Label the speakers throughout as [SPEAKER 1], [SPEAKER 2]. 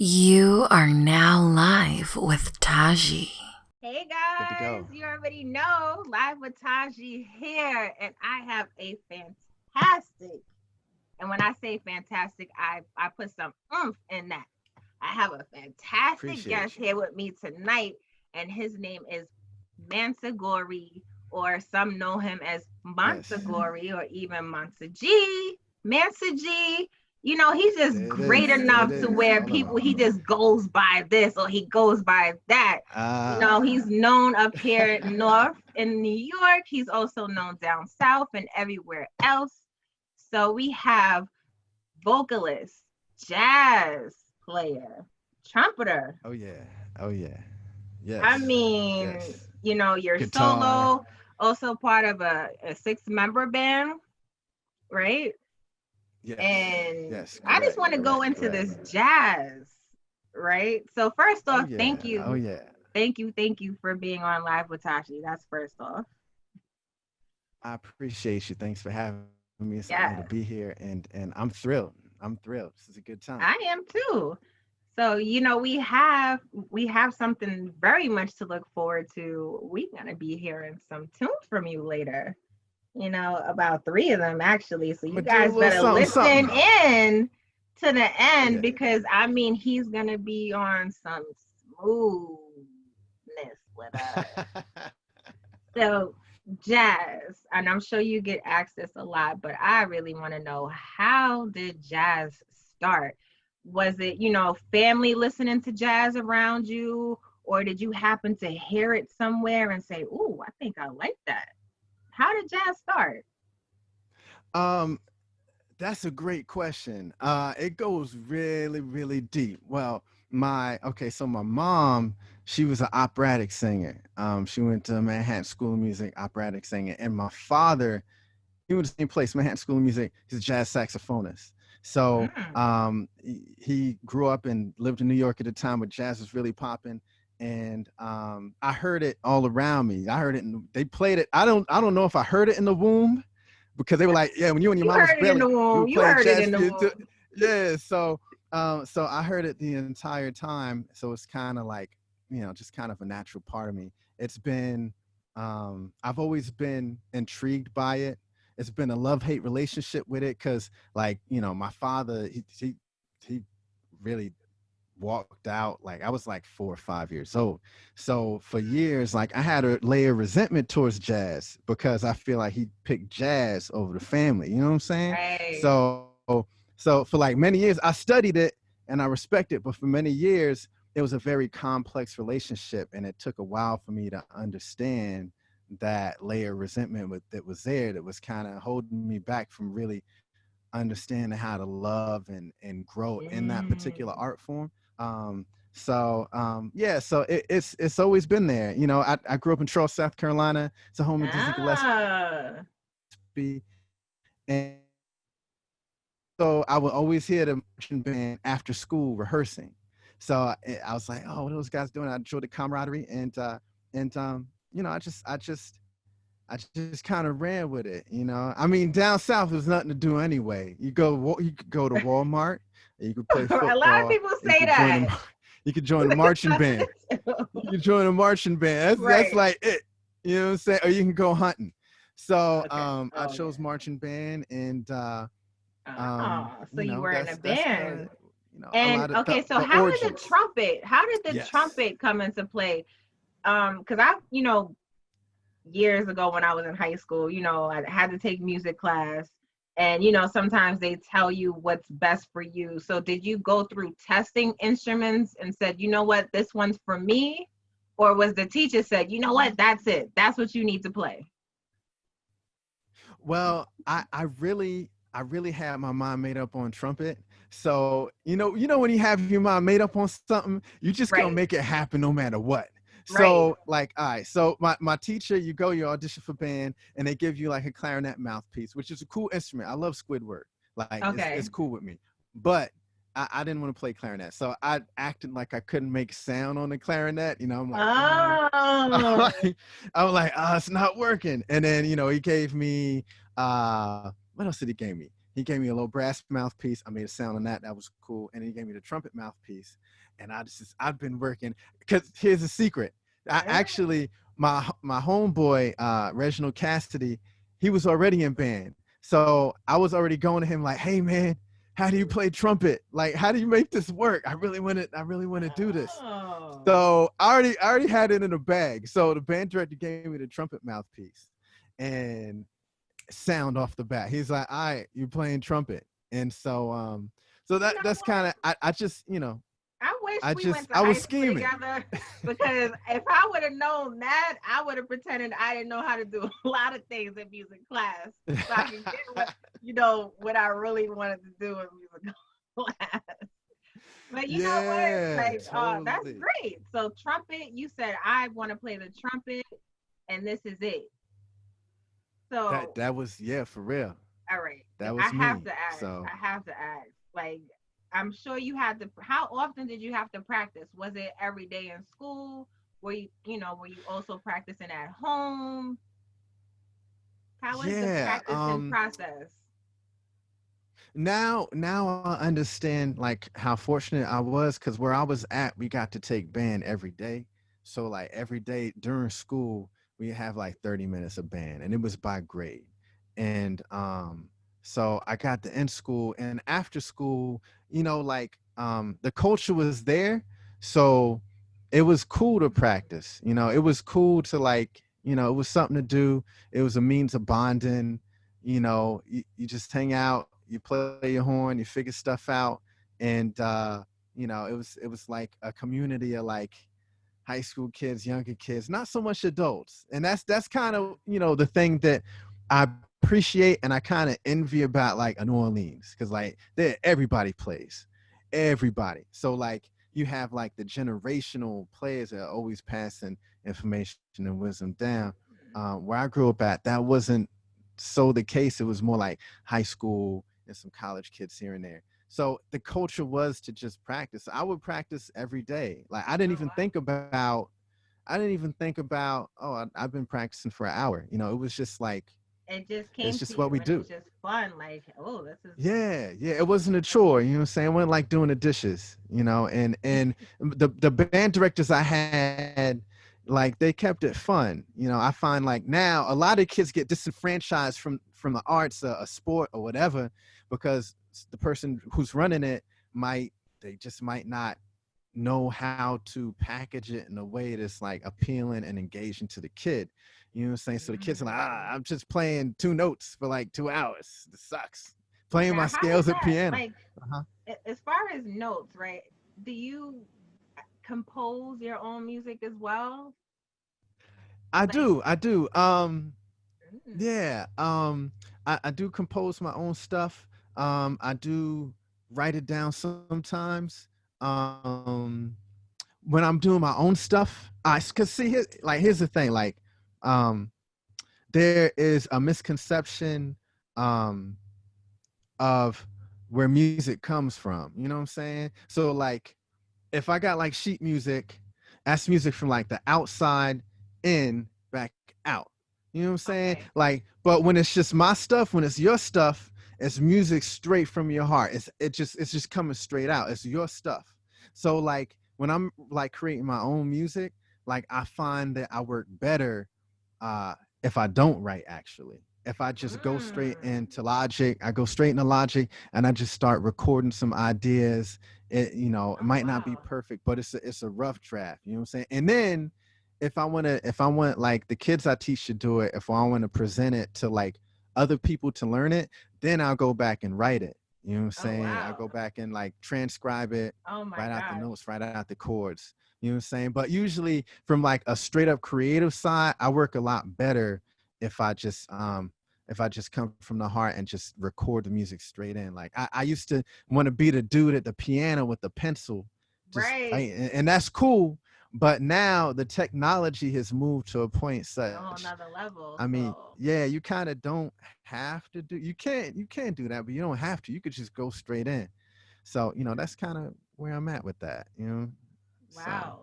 [SPEAKER 1] You are now live with Taji.
[SPEAKER 2] Hey
[SPEAKER 3] Good to
[SPEAKER 2] guys,
[SPEAKER 3] go.
[SPEAKER 2] you already know, live with Taji here, and I have a fantastic, and when I say fantastic, I put some oomph in that. I have a fantastic guest
[SPEAKER 3] Appreciate you.
[SPEAKER 2] here with me tonight, and his name is Mansa Gory, or some know him as Mansa
[SPEAKER 3] Yes,
[SPEAKER 2] Gory, or even Mansa G. Mansa G. He's just
[SPEAKER 3] there it
[SPEAKER 2] great
[SPEAKER 3] is. There it
[SPEAKER 2] enough to
[SPEAKER 3] is.
[SPEAKER 2] where
[SPEAKER 3] All of
[SPEAKER 2] people,
[SPEAKER 3] them.
[SPEAKER 2] he just goes by this or he goes by that.
[SPEAKER 3] Ah,
[SPEAKER 2] He's known up here north in New York. He's also known down south and everywhere else. So we have vocalist, jazz player, trumpeter.
[SPEAKER 3] oh yeah. Oh yeah.
[SPEAKER 2] I
[SPEAKER 3] Yes.
[SPEAKER 2] mean,
[SPEAKER 3] Yes.
[SPEAKER 2] you're
[SPEAKER 3] Guitar.
[SPEAKER 2] solo, also part of a six-member band, right?
[SPEAKER 3] Yes.
[SPEAKER 2] And
[SPEAKER 3] Yes.
[SPEAKER 2] I just
[SPEAKER 3] Correct.
[SPEAKER 2] want to go
[SPEAKER 3] Correct.
[SPEAKER 2] into
[SPEAKER 3] Correct.
[SPEAKER 2] this jazz, right? So first
[SPEAKER 3] Oh
[SPEAKER 2] off,
[SPEAKER 3] yeah.
[SPEAKER 2] thank
[SPEAKER 3] Oh
[SPEAKER 2] you.
[SPEAKER 3] yeah.
[SPEAKER 2] Thank you for being on Live with Tashi. That's first off.
[SPEAKER 3] I appreciate you. Thanks for having me. It's an honor to
[SPEAKER 2] Yes,
[SPEAKER 3] be here, and I'm thrilled. I'm thrilled. This is a good time.
[SPEAKER 2] I am too. So, we have something very much to look forward to. We're gonna be hearing some tunes from you later. About three of them actually. So
[SPEAKER 3] I'm
[SPEAKER 2] you
[SPEAKER 3] gonna do a
[SPEAKER 2] guys
[SPEAKER 3] little
[SPEAKER 2] better
[SPEAKER 3] something,
[SPEAKER 2] listen
[SPEAKER 3] something.
[SPEAKER 2] in to the
[SPEAKER 3] Oh
[SPEAKER 2] end
[SPEAKER 3] yeah.
[SPEAKER 2] because I mean he's gonna be on some smoothness with us. So jazz, and I'm sure you get asked this a lot, but I really want to know, how did jazz start? Was it, family listening to jazz around you, or did you happen to hear it somewhere and say, "Ooh, I think I like that"? How did jazz start?
[SPEAKER 3] um, That's a great question. It goes really, really deep. Well, so my mom, she was an operatic singer. She went to Manhattan School of Music, operatic singer, and my father, he went to the same place, Manhattan School of Music. He's a jazz saxophonist. So
[SPEAKER 2] Mm.
[SPEAKER 3] he grew up and lived in New York at the time when jazz was really popping. And I heard it all around me. I heard it, they played it. I don't know if I heard it in the womb, because they were like, yeah, when you and your
[SPEAKER 2] You
[SPEAKER 3] mama's
[SPEAKER 2] heard it in
[SPEAKER 3] belly,
[SPEAKER 2] the
[SPEAKER 3] we
[SPEAKER 2] womb.
[SPEAKER 3] were
[SPEAKER 2] You
[SPEAKER 3] playing
[SPEAKER 2] heard it
[SPEAKER 3] jazz
[SPEAKER 2] in
[SPEAKER 3] for
[SPEAKER 2] the
[SPEAKER 3] you too.
[SPEAKER 2] womb.
[SPEAKER 3] Yeah, so I heard it the entire time. So it's kind of like, just kind of a natural part of me. It's been, I've always been intrigued by it. It's been a love-hate relationship with it, because, like, my father, he really walked out, like I was like 4 or 5 years old. So for years, like, I had a layer of resentment towards jazz because I feel like he picked jazz over the family. You know what I'm saying?
[SPEAKER 2] Right.
[SPEAKER 3] So for like many years, I studied it and I respect it, but for many years, it was a very complex relationship, and it took a while for me to understand that layer of resentment that was there, that was kind of holding me back from really understanding how to love and grow in that particular
[SPEAKER 2] Mm.
[SPEAKER 3] art form. Yeah, so it's always been there. I grew up in Charles, South Carolina. It's a home of Dizzy Gillespie,
[SPEAKER 2] Ah.
[SPEAKER 3] and so I would always hear the marching band after school rehearsing. So I was like, oh, what are those guys doing? I enjoyed the camaraderie, and I just kind of ran with it. I mean, down south there's nothing to do anyway. You could go to Walmart, and you could play
[SPEAKER 2] A lot of
[SPEAKER 3] football.
[SPEAKER 2] people
[SPEAKER 3] And you
[SPEAKER 2] say
[SPEAKER 3] could join
[SPEAKER 2] that.
[SPEAKER 3] the you could join the marching band. You can join a marching band. That's
[SPEAKER 2] Right.
[SPEAKER 3] like it. You know what I'm saying? Or you can go hunting. So
[SPEAKER 2] Okay.
[SPEAKER 3] I
[SPEAKER 2] Oh
[SPEAKER 3] chose
[SPEAKER 2] yeah.
[SPEAKER 3] marching band, and
[SPEAKER 2] So you were in a
[SPEAKER 3] that's the,
[SPEAKER 2] band.
[SPEAKER 3] a
[SPEAKER 2] And
[SPEAKER 3] lot of
[SPEAKER 2] okay, so
[SPEAKER 3] the origins.
[SPEAKER 2] how did the
[SPEAKER 3] Yes.
[SPEAKER 2] trumpet come into play? Because years ago when I was in high school, I had to take music class. And sometimes they tell you what's best for you. So did you go through testing instruments and said, you know what, this one's for me? Or was the teacher said, you know what, that's it. That's what you need to play.
[SPEAKER 3] Well, I really had my mind made up on trumpet. So, when you have your mind made up on something, you just gonna
[SPEAKER 2] Right.
[SPEAKER 3] make it happen no matter what.
[SPEAKER 2] Right.
[SPEAKER 3] So, like, all right, so my teacher, you audition for band, and they give you like a clarinet mouthpiece, which is a cool instrument. I love Squidward. Like, it's
[SPEAKER 2] Okay.
[SPEAKER 3] cool with me. But I didn't want to play clarinet. So I acted like I couldn't make sound on the clarinet. I'm like, I'm
[SPEAKER 2] Oh,
[SPEAKER 3] like, I'm like, it's not working. And then, he gave me, what else did he give me? he gave me a little brass mouthpiece. I made a sound on that. That was cool. And he gave me the trumpet mouthpiece. And I've been working, because here's a secret. I actually, my homeboy, Reginald Cassidy, he was already in band. So I was already going to him like, hey man, how do you play trumpet? Like, how do you make this work? I really want to do this.
[SPEAKER 2] Oh.
[SPEAKER 3] So I already had it in the bag. So the band director gave me the trumpet mouthpiece and sound off the bat. He's like, all right, you're playing trumpet. And so that's kind of, I just,
[SPEAKER 2] I wish we went to
[SPEAKER 3] I
[SPEAKER 2] high
[SPEAKER 3] was
[SPEAKER 2] school
[SPEAKER 3] scheming
[SPEAKER 2] together, because if I would have known that, I would have pretended I didn't know how to do a lot of things in music class, so I can get what I really wanted to do in music class. But you know what? Like,
[SPEAKER 3] totally.
[SPEAKER 2] that's great. So trumpet, you said I want to play the trumpet, and this is it. So
[SPEAKER 3] that was, yeah, for real.
[SPEAKER 2] all right.
[SPEAKER 3] That was
[SPEAKER 2] I have
[SPEAKER 3] me.
[SPEAKER 2] to ask.
[SPEAKER 3] So
[SPEAKER 2] I have to ask. Like, I'm sure you had to. How often did you have to practice? Was it every day in school? Were you also practicing at home? How was the practicing process?
[SPEAKER 3] Now I understand like how fortunate I was, because where I was at, we got to take band every day. So like every day during school, we have like 30 minutes of band, and it was by grade. And so I got to end school, and after school, the culture was there. So it was cool to practice. It was cool to it was something to do. It was a means of bonding. You just hang out, you play your horn, you figure stuff out. And it was like a community of like high school kids, younger kids, not so much adults. And that's kind of, the thing that I appreciate and I kind of envy about like a New Orleans, because like there everybody plays, everybody. So like you have like the generational players that are always passing information and wisdom down. Where I grew up at, that wasn't so the case. It was more like high school and some college kids here and there. So the culture was to just practice. I would practice every day. Like I didn't even think about, oh, I've been practicing for an hour. It was just like,
[SPEAKER 2] it just came
[SPEAKER 3] it's
[SPEAKER 2] to
[SPEAKER 3] just
[SPEAKER 2] you,
[SPEAKER 3] what we
[SPEAKER 2] and
[SPEAKER 3] do.
[SPEAKER 2] it was just fun. Like, oh, this is
[SPEAKER 3] Yeah. It wasn't a chore. You know what I'm saying? It wasn't like doing the dishes, and the band directors I had, like they kept it fun. I find like now a lot of kids get disenfranchised from the arts, a sport or whatever, because the person who's running it they just might not know how to package it in a way that's like appealing and engaging to the kid. You know what I'm saying? So the kids are like, I'm just playing 2 notes for like 2 hours. This sucks. Playing
[SPEAKER 2] now,
[SPEAKER 3] my
[SPEAKER 2] how does
[SPEAKER 3] scales at
[SPEAKER 2] that,
[SPEAKER 3] piano.
[SPEAKER 2] like, as far as notes, right? Do you compose your own music as well?
[SPEAKER 3] I
[SPEAKER 2] Like,
[SPEAKER 3] do.
[SPEAKER 2] mm,
[SPEAKER 3] Yeah. I do compose my own stuff. I do write it down sometimes. When I'm doing my own stuff, cause see, here's the thing, like, there is a misconception, of where music comes from. You know what I'm saying? So like, if I got like sheet music, that's music from like the outside in, back out. You know what I'm saying?
[SPEAKER 2] okay.
[SPEAKER 3] Like, but when it's just my stuff, when it's your stuff, it's music straight from your heart. It's just coming straight out. It's your stuff. So like when I'm like creating my own music, like I find that I work better if I don't write actually. If I just go straight
[SPEAKER 2] Mm,
[SPEAKER 3] into Logic, I go straight into Logic and I just start recording some ideas. It
[SPEAKER 2] oh
[SPEAKER 3] might not be
[SPEAKER 2] wow.
[SPEAKER 3] perfect, but it's a rough draft. You know what I'm saying? And then if I want like the kids I teach to do it, if I want to present it to like other people to learn it, then I'll go back and write it. You know what I'm
[SPEAKER 2] Oh
[SPEAKER 3] saying? I
[SPEAKER 2] wow.
[SPEAKER 3] go back and like transcribe it,
[SPEAKER 2] Oh my
[SPEAKER 3] write out the
[SPEAKER 2] gosh.
[SPEAKER 3] notes, write out the chords. You know what I'm saying? But usually from like a straight up creative side, I work a lot better if I just come from the heart and just record the music straight in. Like I used to want to be the dude at the piano with the pencil, just
[SPEAKER 2] Right.
[SPEAKER 3] and that's cool. But now the technology has moved to a point
[SPEAKER 2] A whole
[SPEAKER 3] such,
[SPEAKER 2] nother level.
[SPEAKER 3] I mean,
[SPEAKER 2] So
[SPEAKER 3] yeah, you kind of don't have to do, you can't do that, but you don't have to. You could just go straight in. So, that's kind of where I'm at with that. So,
[SPEAKER 2] wow.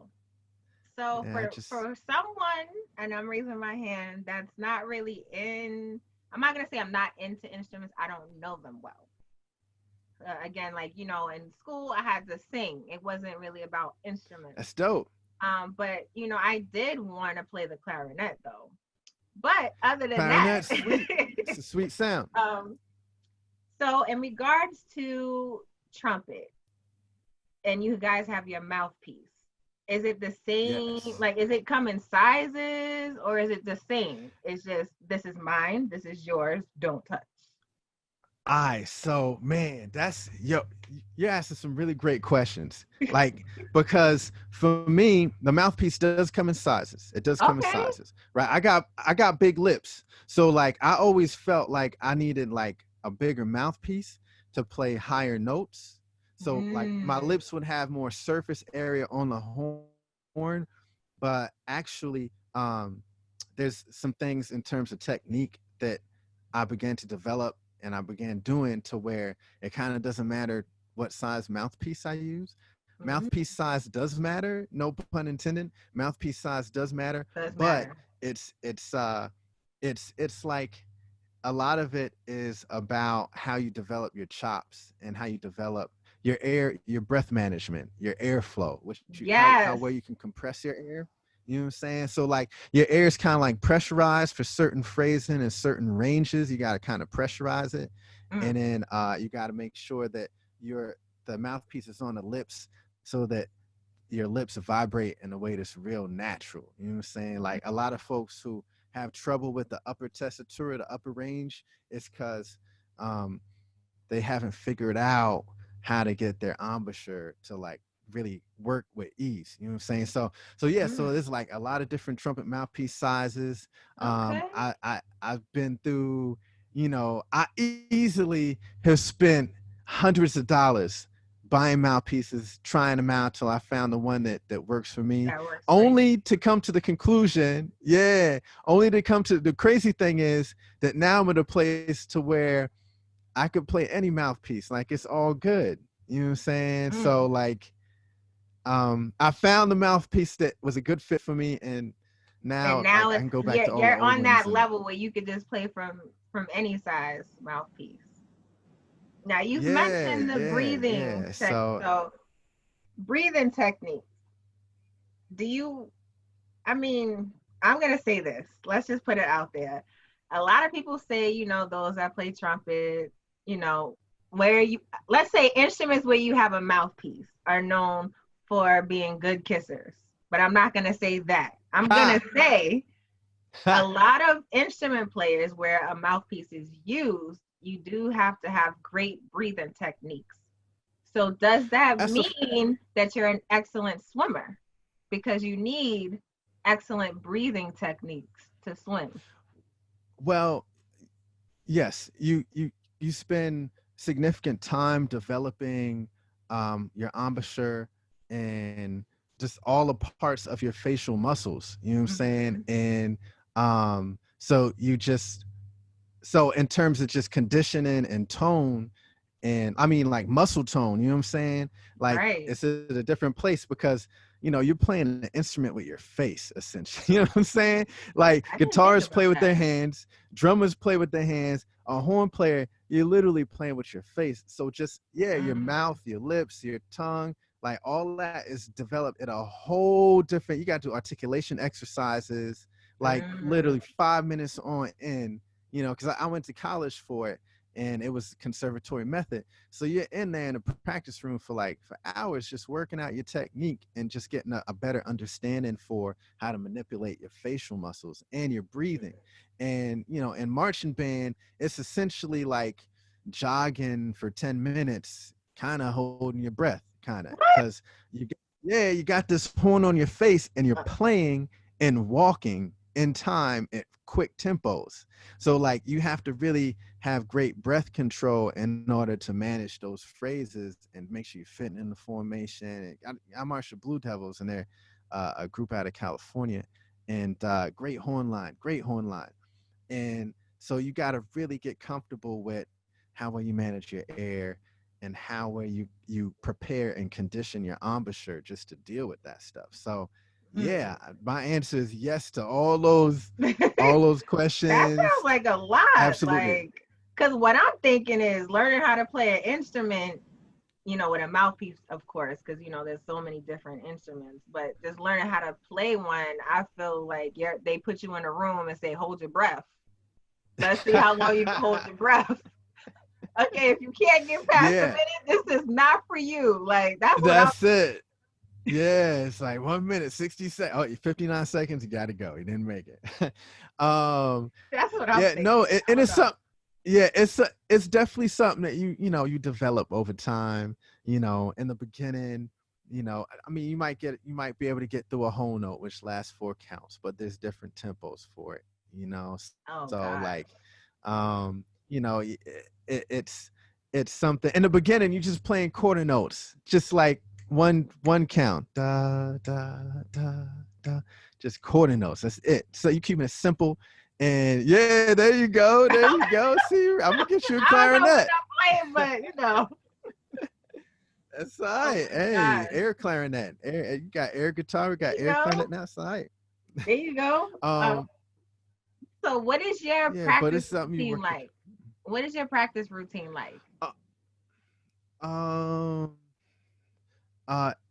[SPEAKER 2] So
[SPEAKER 3] yeah, I just,
[SPEAKER 2] for someone, and I'm raising my hand, that's not really in, I'm not gonna say I'm not into instruments. I don't know them well. Again, like, you know, in school I had to sing. It wasn't really about instruments.
[SPEAKER 3] That's dope.
[SPEAKER 2] But you know, I did want to play the clarinet though. But other than that,
[SPEAKER 3] Clarinet's sweet. It's a sweet sound.
[SPEAKER 2] So in regards to trumpet, and you guys have your mouthpiece, is it the same?
[SPEAKER 3] Yes.
[SPEAKER 2] Like, is it come in sizes or is it the same? It's just, this is mine, this is yours, don't touch.
[SPEAKER 3] So man, you're asking some really great questions. Like, because for me, the mouthpiece does come in sizes. It does come in sizes, right? I got big lips. So like, I always felt like I needed like a bigger mouthpiece to play higher notes. So like my lips would have more surface area on the horn, but actually, there's some things in terms of technique that I began to develop and I began doing to where it kind of doesn't matter what size mouthpiece I use. Mouthpiece size does matter, no pun intended. Mouthpiece size does matter, but it's like a lot of it is about how you develop your chops and how you develop your breath management, your airflow, how well you can compress your air. You know what I'm saying? So like your air is kind of like pressurized for certain phrasing and certain ranges. You got to kind of pressurize it. And then you got to make sure that the mouthpiece is on the lips so that your lips vibrate in a way that's real natural. You know what I'm saying? Like a lot of folks who have trouble with the upper tessitura, the upper range, it's because they haven't figured out how to get their embouchure to like really work with ease. You know what I'm saying? So there's like a lot of different trumpet mouthpiece sizes. I've been through, you know, I easily have spent hundreds of dollars buying mouthpieces, trying them out till I found the one that works for me. Only to come to the conclusion, the crazy thing is that now I'm at a place to where I could play any mouthpiece, like it's all good. You know what I'm saying? So like, I found the mouthpiece that was a good fit for me, and now I can go back to all
[SPEAKER 2] you're on that level where you could just play from any size mouthpiece. Now you've mentioned the breathing so breathing technique. I'm gonna say this. Let's just put it out there. A lot of people say, you know, those that play trumpet, you know, let's say instruments where you have a mouthpiece are known for being good kissers, but I'm not going to say that. I'm going to say a lot of instrument players where a mouthpiece is used, you do have to have great breathing techniques. So does that mean that you're an excellent swimmer? Because you need excellent breathing techniques to swim.
[SPEAKER 3] Well, yes, you spend significant time developing your embouchure and just all the parts of your facial muscles, you know what I'm saying? And so in terms of just conditioning and tone, and I mean like muscle tone, you know what I'm saying? Like it's at a different place because, you know, you're playing an instrument with your face, essentially. You know what I'm saying? Like guitarists play with their hands, drummers play with their hands, a horn player, you're literally playing with your face. So just, your mouth, your lips, your tongue, like all that is developed at a whole different, you got to do articulation exercises, like literally 5 minutes on end, you know, because I went to college for it. And it was conservatory method. So you're in there in the practice room for hours, just working out your technique and just getting a better understanding for how to manipulate your facial muscles and your breathing. And, you know, in marching band, it's essentially like jogging for 10 minutes, kind of holding your breath, kind of, because you got this horn on your face and you're playing and walking in time at quick tempos. So like you have to really have great breath control in order to manage those phrases and make sure you fit in the formation. I marched the Blue Devils, and they're a group out of California, and great horn line. And so you got to really get comfortable with how well you manage your air and how well you prepare and condition your embouchure just to deal with that stuff. So yeah, my answer is yes to all those questions.
[SPEAKER 2] That sounds like a lot.
[SPEAKER 3] Absolutely.
[SPEAKER 2] Because what I'm thinking is learning how to play an instrument, you know, with a mouthpiece, of course, because you know there's so many different instruments. But just learning how to play one, I feel like they put you in a room and say, "Hold your breath. Let's see how long you can hold your breath." Okay, if you can't get past a
[SPEAKER 3] Yeah,
[SPEAKER 2] minute, this is not for you. Like that's what I'm.
[SPEAKER 3] that's it. Yeah, it's like 1 minute, 60 seconds. Oh, 59 seconds, you gotta go. You didn't make it.
[SPEAKER 2] That's what I'm
[SPEAKER 3] Yeah, no,
[SPEAKER 2] thinking. I
[SPEAKER 3] and
[SPEAKER 2] don't
[SPEAKER 3] it's
[SPEAKER 2] know.
[SPEAKER 3] something. Yeah, it's definitely something that you develop over time. In the beginning, I mean, you might be able to get through a whole note, which lasts 4 counts, but there's different tempos for it.
[SPEAKER 2] Oh
[SPEAKER 3] So
[SPEAKER 2] God.
[SPEAKER 3] like, it's something. In the beginning, you're just playing quarter notes, just like one count, da da da da, just quarter notes. That's it. So you keep it simple. And yeah, there you go. There you go. See, I'm gonna get you a
[SPEAKER 2] I don't know what
[SPEAKER 3] clarinet.
[SPEAKER 2] I'm playing, but you know.
[SPEAKER 3] That's all
[SPEAKER 2] Oh
[SPEAKER 3] right.
[SPEAKER 2] my
[SPEAKER 3] Hey,
[SPEAKER 2] gosh.
[SPEAKER 3] air clarinet. You got air guitar, we
[SPEAKER 2] There
[SPEAKER 3] got
[SPEAKER 2] you
[SPEAKER 3] air
[SPEAKER 2] go.
[SPEAKER 3] clarinet. That's all right.
[SPEAKER 2] There you go.
[SPEAKER 3] Um,
[SPEAKER 2] So what is your
[SPEAKER 3] yeah, but
[SPEAKER 2] practice
[SPEAKER 3] it's something you
[SPEAKER 2] routine
[SPEAKER 3] work with.
[SPEAKER 2] like? What is your practice routine like?
[SPEAKER 3] Um,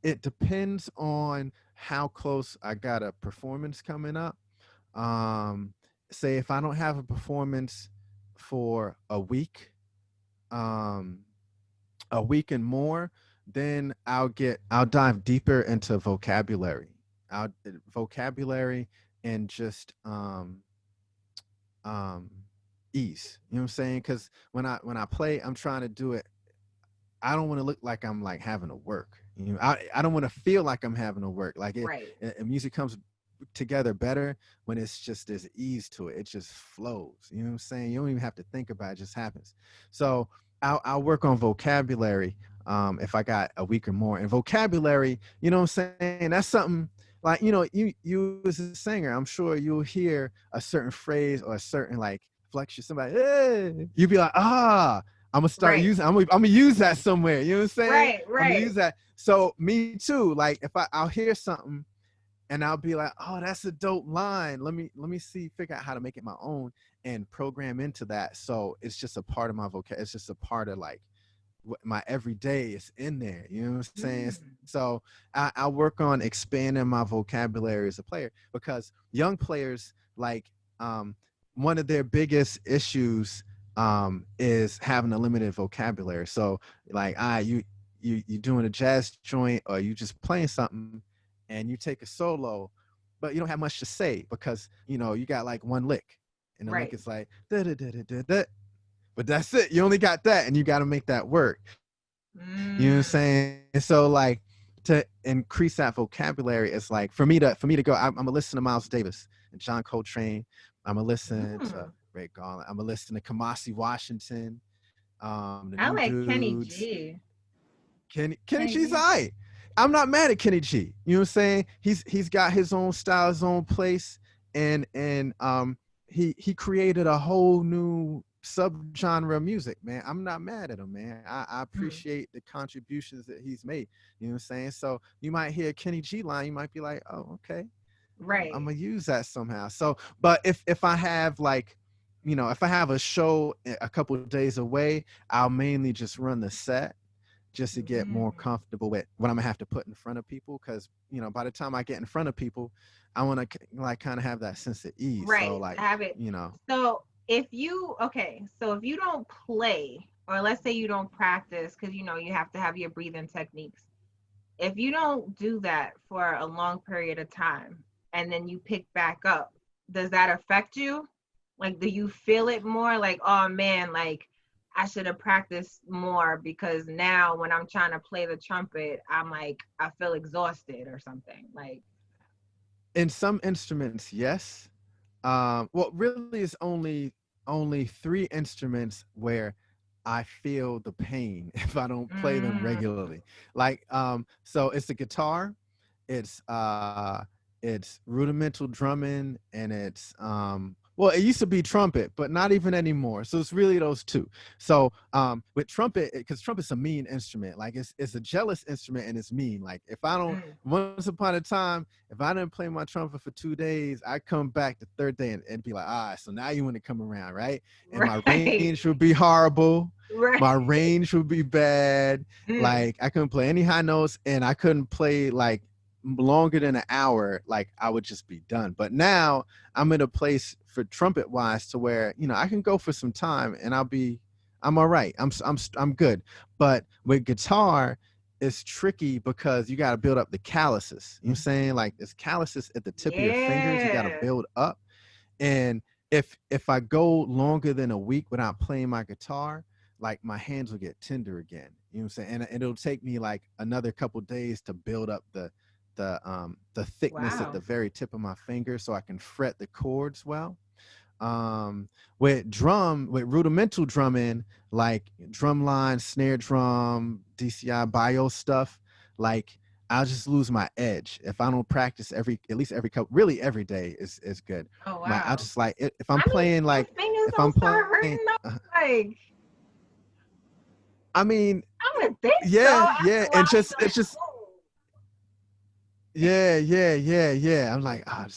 [SPEAKER 3] it depends on how close I got a performance coming up. Um, Say if I don't have a performance for um, a week and more, then I'll dive deeper into I'll vocabulary and just um ease. You know what I'm saying? Because when I play, I'm trying to do it. I don't want to look like I'm like having to work. I don't want to feel like I'm having to work. Like
[SPEAKER 2] Right.
[SPEAKER 3] music comes together better when it's just there's ease to it. It just flows. You know what I'm saying? You don't even have to think about it, it just happens. So I'll work on vocabulary if I got a week or more. And vocabulary, you know what I'm saying? That's something like, you as a singer, I'm sure you'll hear a certain phrase or a certain like flexion, somebody, hey, you'll be like, I'm gonna start
[SPEAKER 2] Right.
[SPEAKER 3] using. I'm gonna use that somewhere. You know what I'm saying?
[SPEAKER 2] Right.
[SPEAKER 3] I'm gonna use
[SPEAKER 2] Right.
[SPEAKER 3] that. So me too. Like if I'll hear something and I'll be like, oh, that's a dope line. Let me see, figure out how to make it my own and program into that. So it's just a part of my vocab. It's just a part of like my everyday. It's in there. You know what I'm saying?
[SPEAKER 2] Mm.
[SPEAKER 3] So I work on expanding my vocabulary as a player because young players like one of their biggest issues is having a limited vocabulary. So like you doing a jazz joint or you just playing something and you take a solo, but you don't have much to say because you got like one lick, and the lick
[SPEAKER 2] Right.
[SPEAKER 3] is like da da da da da da. But that's it. You only got that, and you got to make that work. You know what I'm
[SPEAKER 2] Mm.
[SPEAKER 3] saying? And so like to increase that vocabulary, it's like for me to go. I'm gonna listen to Miles Davis and John Coltrane. I'm gonna listen to
[SPEAKER 2] Mm.
[SPEAKER 3] Ray Garland. I'm gonna listen to Kamasi Washington, the
[SPEAKER 2] I
[SPEAKER 3] new
[SPEAKER 2] like Kenny
[SPEAKER 3] dudes.
[SPEAKER 2] G.
[SPEAKER 3] Kenny
[SPEAKER 2] Kenny
[SPEAKER 3] G's
[SPEAKER 2] G.
[SPEAKER 3] all right. I'm not mad at Kenny G. You know what I'm saying? He's got his own style, his own place, and he created a whole new subgenre of music, man. I'm not mad at him, man. I
[SPEAKER 2] Mm.
[SPEAKER 3] appreciate the contributions that he's made. You know what I'm saying? So you might hear a Kenny G line, you might be like, oh, okay. I'm
[SPEAKER 2] Right.
[SPEAKER 3] gonna use that somehow. So, but if I have like, if I have a show a couple of days away, I'll mainly just run the set just to get more
[SPEAKER 2] Mm.
[SPEAKER 3] comfortable with what I'm gonna have to put in front of people. Because by the time I get in front of people, I want to like kind of have that sense of ease. So
[SPEAKER 2] Right.
[SPEAKER 3] like,
[SPEAKER 2] Have it. So if you don't play, or let's say you don't practice, because you know you have to have your breathing techniques. If you don't do that for a long period of time and then you pick back up, does that affect you? Like, do you feel it more? Like, oh man, like I should have practiced more because now when I'm trying to play the trumpet, I'm like, I feel exhausted or something. Like,
[SPEAKER 3] in some instruments, yes. Well, really, it's only 3 instruments where I feel the pain if I don't play them
[SPEAKER 2] mm,
[SPEAKER 3] regularly. Like, so it's the guitar, it's it's rudimental drumming, and it's Well, it used to be trumpet, but not even anymore. So it's really those two. So with trumpet, because trumpet's a mean instrument. Like it's a jealous instrument and it's mean. Like if I don't,
[SPEAKER 2] Mm.
[SPEAKER 3] once upon a time, if I didn't play my trumpet for 2 days, I come back the third day and be like, so now you want to come around, right? And my
[SPEAKER 2] Right.
[SPEAKER 3] range would be horrible.
[SPEAKER 2] Right.
[SPEAKER 3] My range would be bad.
[SPEAKER 2] Mm.
[SPEAKER 3] Like I couldn't play any high notes, and I couldn't play like longer than an hour. Like I would just be done. But now I'm in a place for trumpet wise to where, I can go for some time and I'm all right. I'm good. But with guitar, it's tricky because you got to build up the calluses. You know what I'm saying? Like it's calluses at the tip of your fingers. You got to
[SPEAKER 2] Yeah.
[SPEAKER 3] build up. And if I go longer than a week without playing my guitar, like my hands will get tender again. You know what I'm saying? And it'll take me like another couple days to build up the thickness at
[SPEAKER 2] Wow.
[SPEAKER 3] the very tip of my finger so I can fret the chords well. With rudimental drumming, like drum line, snare drum, DCI bio stuff, like I'll just lose my edge if I don't practice at least every couple, really every day is good.
[SPEAKER 2] Oh
[SPEAKER 3] Like I
[SPEAKER 2] wow.
[SPEAKER 3] just like if I'm
[SPEAKER 2] I mean,
[SPEAKER 3] playing
[SPEAKER 2] your
[SPEAKER 3] like
[SPEAKER 2] fingers
[SPEAKER 3] if I'm
[SPEAKER 2] don't start
[SPEAKER 3] playing,
[SPEAKER 2] hurting though. Like,
[SPEAKER 3] I mean,
[SPEAKER 2] I would think so.
[SPEAKER 3] yeah,
[SPEAKER 2] After
[SPEAKER 3] yeah,
[SPEAKER 2] a while,
[SPEAKER 3] and just
[SPEAKER 2] you're
[SPEAKER 3] it's
[SPEAKER 2] like,
[SPEAKER 3] just
[SPEAKER 2] oh.
[SPEAKER 3] yeah. I'm like, I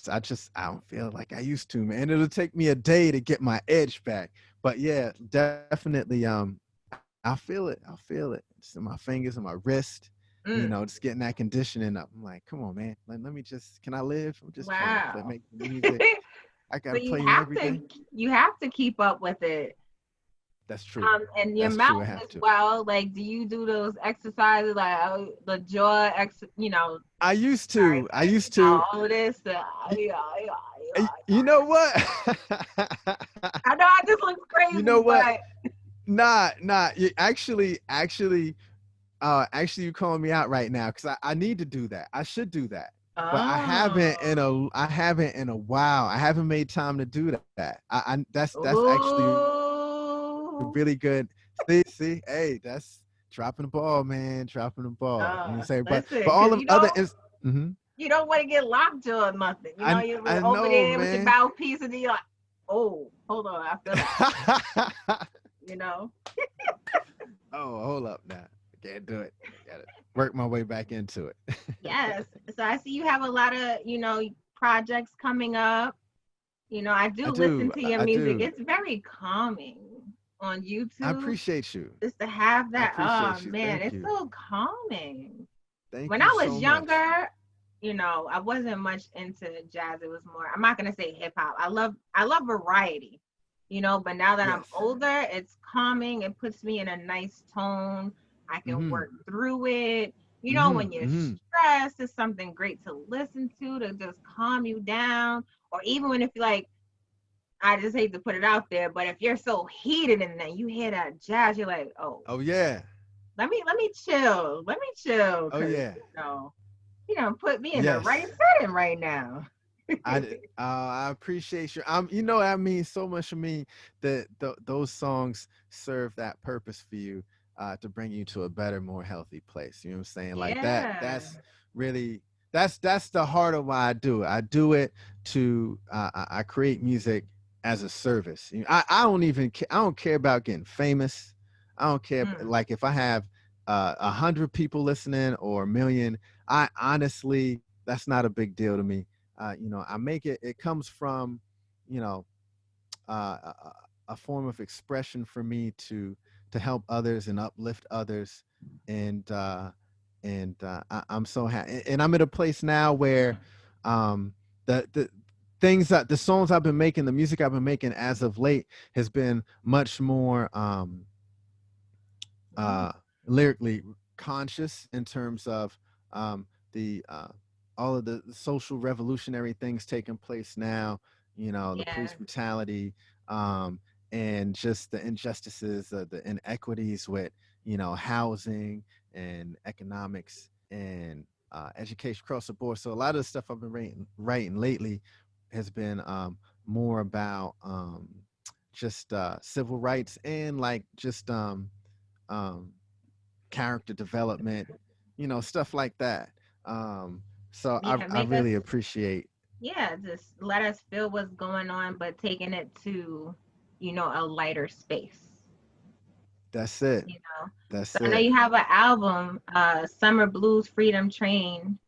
[SPEAKER 3] don't feel like I used to, man. It'll take me a day to get my edge back. But yeah, definitely. I feel it. I feel it. It's in my fingers and my wrist.
[SPEAKER 2] Mm.
[SPEAKER 3] Just getting that conditioning up. I'm like, come on, man. Let me just. Can I live? I'm just trying to play,
[SPEAKER 2] Wow.
[SPEAKER 3] make music. I gotta
[SPEAKER 2] But
[SPEAKER 3] play every day.
[SPEAKER 2] you have to keep up with it.
[SPEAKER 3] That's true.
[SPEAKER 2] And your
[SPEAKER 3] That's true. I
[SPEAKER 2] mouth
[SPEAKER 3] have
[SPEAKER 2] as
[SPEAKER 3] to.
[SPEAKER 2] well. Like, do you do those exercises like the jaw
[SPEAKER 3] I used
[SPEAKER 2] sorry,
[SPEAKER 3] to. I used
[SPEAKER 2] now
[SPEAKER 3] to.
[SPEAKER 2] all of this.
[SPEAKER 3] You know what?
[SPEAKER 2] I know I just look
[SPEAKER 3] You know
[SPEAKER 2] crazy,
[SPEAKER 3] what?
[SPEAKER 2] but
[SPEAKER 3] Nah. You actually, you calling me out right now because I need to do that. I should do that, but I haven't in a while. I haven't made time to do that. That's actually
[SPEAKER 2] oh,
[SPEAKER 3] really good. See, hey, that's dropping the ball, man, dropping the ball. You know what I'm saying?
[SPEAKER 2] listen,
[SPEAKER 3] But all
[SPEAKER 2] because
[SPEAKER 3] of other is. Mhm.
[SPEAKER 2] you don't want to get lockjaw or nothing. You're
[SPEAKER 3] I
[SPEAKER 2] over
[SPEAKER 3] know,
[SPEAKER 2] there with your
[SPEAKER 3] man.
[SPEAKER 2] mouthpiece and you're like, oh, hold on, I feel that. You know.
[SPEAKER 3] Oh, hold up now. I can't do it. Gotta work my way back into it.
[SPEAKER 2] Yes. So I see you have a lot of, projects coming up. I
[SPEAKER 3] I
[SPEAKER 2] do listen
[SPEAKER 3] do.
[SPEAKER 2] to your
[SPEAKER 3] I
[SPEAKER 2] music.
[SPEAKER 3] do.
[SPEAKER 2] It's very calming on
[SPEAKER 3] I
[SPEAKER 2] YouTube.
[SPEAKER 3] appreciate you.
[SPEAKER 2] Just to have
[SPEAKER 3] I
[SPEAKER 2] that, oh
[SPEAKER 3] appreciate you.
[SPEAKER 2] man,
[SPEAKER 3] Thank
[SPEAKER 2] it's
[SPEAKER 3] you.
[SPEAKER 2] so calming.
[SPEAKER 3] Thank
[SPEAKER 2] When
[SPEAKER 3] you
[SPEAKER 2] I was
[SPEAKER 3] so much.
[SPEAKER 2] younger, I wasn't much into jazz. It was more, I'm not gonna say hip hop. I love variety, but now that I'm
[SPEAKER 3] Yes.
[SPEAKER 2] older, it's calming. It puts me in a nice tone. I can
[SPEAKER 3] Mm-hmm.
[SPEAKER 2] work through it.
[SPEAKER 3] Mm-hmm.
[SPEAKER 2] When you're
[SPEAKER 3] Mm-hmm.
[SPEAKER 2] stressed, it's something great to listen to just calm you down. Or even when if you like, I just hate to put it out there, but if you're so heated and then you hear that jazz, you're like, oh,
[SPEAKER 3] Oh yeah.
[SPEAKER 2] let me chill. Let me chill.
[SPEAKER 3] Oh
[SPEAKER 2] Cause
[SPEAKER 3] yeah.
[SPEAKER 2] put me in the right
[SPEAKER 3] Yes.
[SPEAKER 2] setting right now.
[SPEAKER 3] I appreciate you. That means so much to me that those songs serve that purpose for you, to bring you to a better, more healthy place. You know what I'm saying? Like that.
[SPEAKER 2] Yeah.
[SPEAKER 3] That's really that's the heart of why I do it. I do it to I create music as a service. I don't even I don't care about getting famous. I don't care
[SPEAKER 2] Mm.
[SPEAKER 3] like if I have 100 people listening or a million. I honestly, that's not a big deal to me. I make it comes from, you know, a form of expression for me to help others and uplift others. And I'm so happy. And I'm at a place now where the things that the songs I've been making, the music I've been making as of late has been much more
[SPEAKER 2] Mm.
[SPEAKER 3] uh, lyrically conscious in terms of the all of the social revolutionary things taking place now. The police
[SPEAKER 2] Yeah.
[SPEAKER 3] brutality, and just the injustices, the inequities with housing and economics and education across the board. So a lot of the stuff I've been writing lately has been more about just civil rights and like just um, character development, stuff like that. So I,
[SPEAKER 2] Yeah.
[SPEAKER 3] I
[SPEAKER 2] Make us
[SPEAKER 3] really appreciate.
[SPEAKER 2] Yeah, just let us feel what's going on, but taking it to, a lighter space.
[SPEAKER 3] That's it.
[SPEAKER 2] You know. So
[SPEAKER 3] That's
[SPEAKER 2] I know
[SPEAKER 3] it.
[SPEAKER 2] you have an album, Summer Blues Freedom Train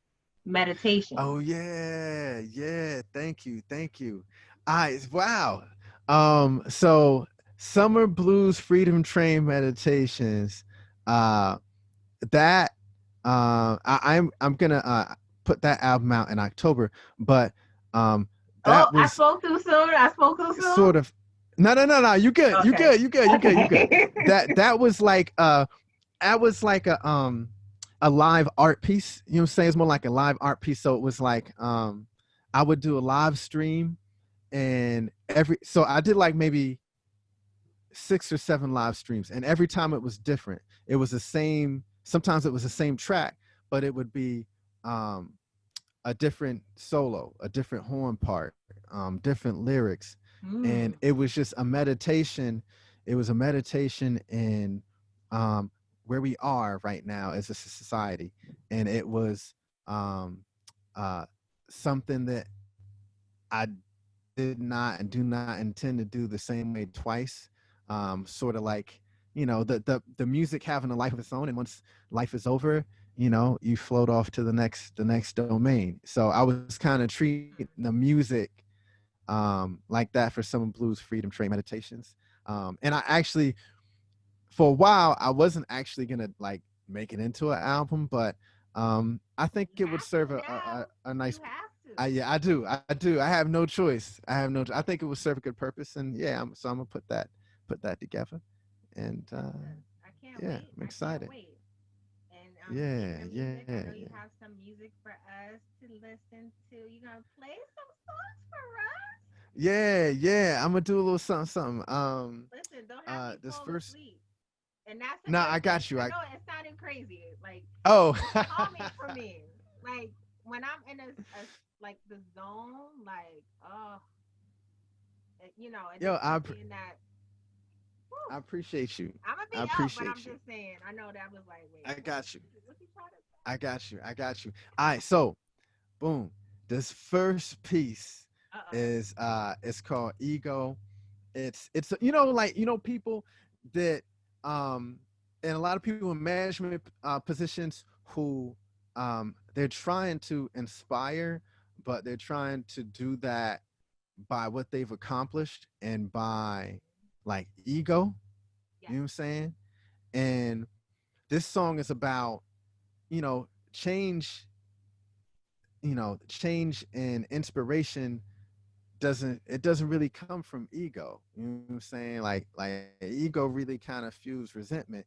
[SPEAKER 3] Oh
[SPEAKER 2] Meditations.
[SPEAKER 3] yeah, yeah. Thank you, thank you. I wow. So Summer Blues Freedom Train Meditations. Uh, that I'm gonna put that album out in October, but
[SPEAKER 2] Oh,
[SPEAKER 3] that
[SPEAKER 2] I
[SPEAKER 3] was
[SPEAKER 2] spoke too soon. I spoke too soon.
[SPEAKER 3] sort of no. You good, you
[SPEAKER 2] Okay.
[SPEAKER 3] good, you good, you good, you good.
[SPEAKER 2] Okay.
[SPEAKER 3] That was like a live art piece. You know what I'm saying? It's more like a live art piece. So it was like I would do a live stream and so I did like maybe 6 or 7 live streams, and every time it was different. It was the same. Sometimes it was the same track, but it would be um, a different solo, a different horn part, different lyrics, and
[SPEAKER 2] Mm.
[SPEAKER 3] it was just a meditation. It was a meditation in um, where we are right now as a society, and it was um, uh, something that I did not and do not intend to do the same way twice. Sort of like, the music having a life of its own, and once life is over, you float off to the next domain. So I was kind of treating the music like that for some blues freedom train meditations. And I actually, for a while, I wasn't actually gonna like make it into an album, but I think
[SPEAKER 2] You
[SPEAKER 3] it would
[SPEAKER 2] have
[SPEAKER 3] serve
[SPEAKER 2] to now.
[SPEAKER 3] a
[SPEAKER 2] You
[SPEAKER 3] nice.
[SPEAKER 2] have to.
[SPEAKER 3] Yeah, I do. I do. I have no choice. I think it would serve a good purpose, and yeah, so I'm gonna put that together, and
[SPEAKER 2] Yes, I can't
[SPEAKER 3] yeah,
[SPEAKER 2] wait.
[SPEAKER 3] I'm
[SPEAKER 2] I can't
[SPEAKER 3] excited.
[SPEAKER 2] wait. And speaking
[SPEAKER 3] Yeah,
[SPEAKER 2] of music, I
[SPEAKER 3] yeah,
[SPEAKER 2] know you
[SPEAKER 3] yeah,
[SPEAKER 2] have some music for us to listen to. You gonna play some songs for us?
[SPEAKER 3] yeah. I'm gonna do a little something, something.
[SPEAKER 2] Listen, don't have me
[SPEAKER 3] This
[SPEAKER 2] fall
[SPEAKER 3] first.
[SPEAKER 2] asleep. And that's a
[SPEAKER 3] No,
[SPEAKER 2] good
[SPEAKER 3] I
[SPEAKER 2] thing.
[SPEAKER 3] got you.
[SPEAKER 2] I
[SPEAKER 3] I
[SPEAKER 2] know it sounded crazy. Like
[SPEAKER 3] oh,
[SPEAKER 2] it's calming for me. Like when I'm in like the zone, like it
[SPEAKER 3] yo,
[SPEAKER 2] just puts me in that. Whew,
[SPEAKER 3] I appreciate you.
[SPEAKER 2] I'm gonna
[SPEAKER 3] I
[SPEAKER 2] be up, but I'm
[SPEAKER 3] appreciate you.
[SPEAKER 2] just saying. I know that was like, wait,
[SPEAKER 3] I
[SPEAKER 2] what?
[SPEAKER 3] got you.
[SPEAKER 2] What you trying to
[SPEAKER 3] I got you. I got you. All right, so boom. This first piece
[SPEAKER 2] say?
[SPEAKER 3] is it's called Ego. It's like people that and a lot of people in management positions who they're trying to inspire, but they're trying to do that by what they've accomplished and by like ego. You
[SPEAKER 2] Yes.
[SPEAKER 3] know what I'm saying? And this song is about change. Change and inspiration doesn't really come from ego. You know what I'm saying? Like ego really kind of fuels resentment.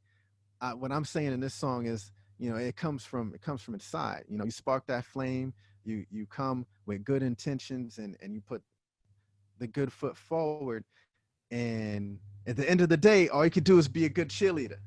[SPEAKER 3] What I'm saying in this song is, it comes from inside. You spark that flame. You come with good intentions, and you put the good foot forward. And at the end of the day, all you could do is be a good cheerleader.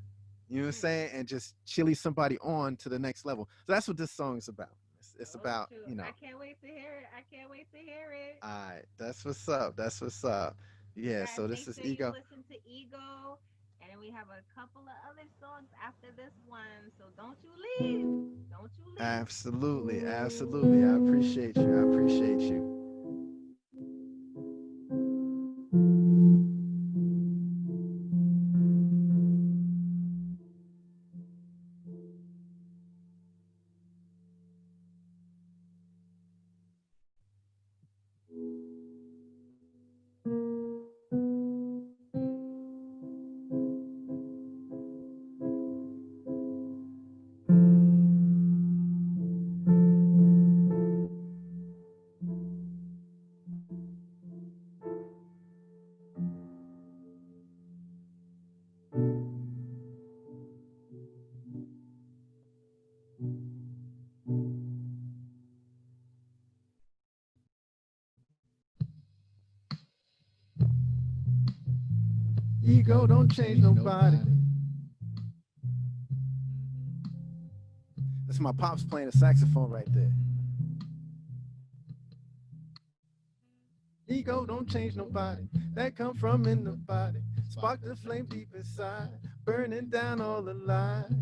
[SPEAKER 3] You know what I'm
[SPEAKER 2] Mm.
[SPEAKER 3] saying? And just chili somebody on to the next level. So that's what this song is about. It's
[SPEAKER 2] Oh
[SPEAKER 3] about,
[SPEAKER 2] shoot! I can't wait to hear it. I can't wait to hear it.
[SPEAKER 3] all right, that's what's up. That's what's up.
[SPEAKER 2] You
[SPEAKER 3] Yeah,
[SPEAKER 2] guys
[SPEAKER 3] so this
[SPEAKER 2] make
[SPEAKER 3] is
[SPEAKER 2] sure you
[SPEAKER 3] ego.
[SPEAKER 2] listen to Ego, and then we have a couple of other songs after this one. So don't you leave. Don't you leave.
[SPEAKER 3] Absolutely, absolutely. I appreciate you. I appreciate you. Ego don't change nobody. That's my pops playing the saxophone right there. Ego don't change nobody. That come from in the body. Spark the flame deep inside, burning down all the lies.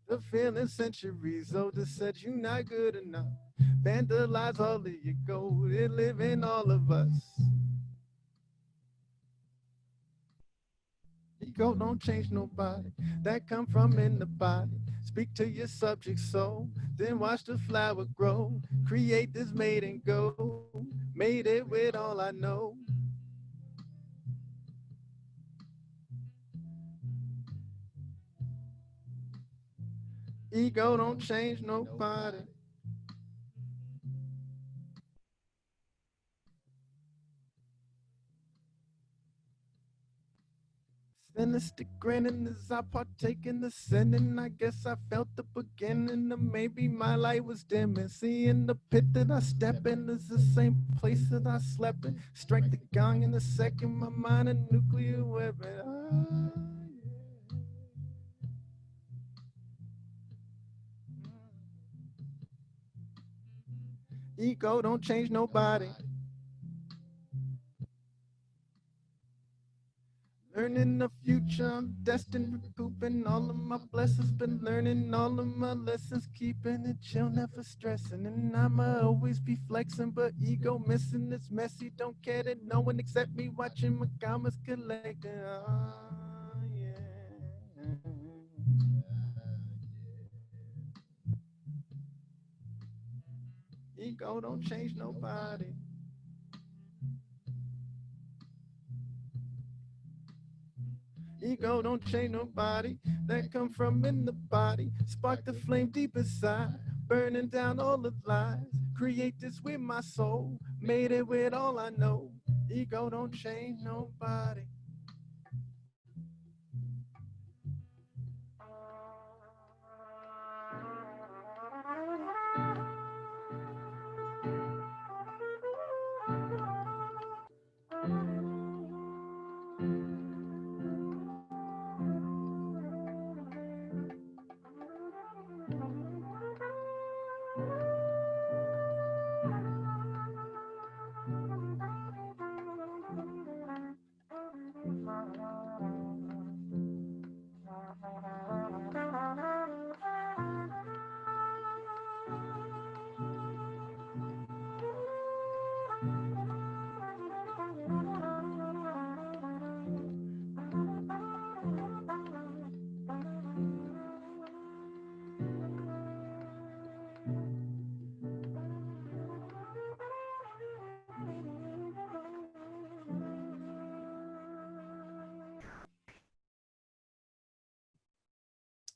[SPEAKER 3] The feeling centuries older said you not good enough. Vandalize all of your gold. It live in all of us. Ego don't change nobody. That come from in the body. Speak to your subject soul. Then watch the flower grow. Create this made and go. Made it with all I know. Ego don't change nobody. Sinister grinning as I partake in the sinning. I guess I felt the beginning of maybe my light was dim. And seeing the pit that I step in is the same place that I slept in. Strike the gong in a second, my mind a nuclear weapon. Ego don't change nobody. Learning the future, I'm destined recouping all of my blessings. Been learning all of my lessons, keeping it chill, never stressing. And I'ma always be flexing, but ego missing. It's messy, don't care that no one except me watching my comments collecting. Yeah. Ego don't change nobody. Ego don't change nobody. That come from in the body. Spark the flame deep inside. Burning down all the lies. Create this with my soul. Made it with all I know. Ego don't change nobody.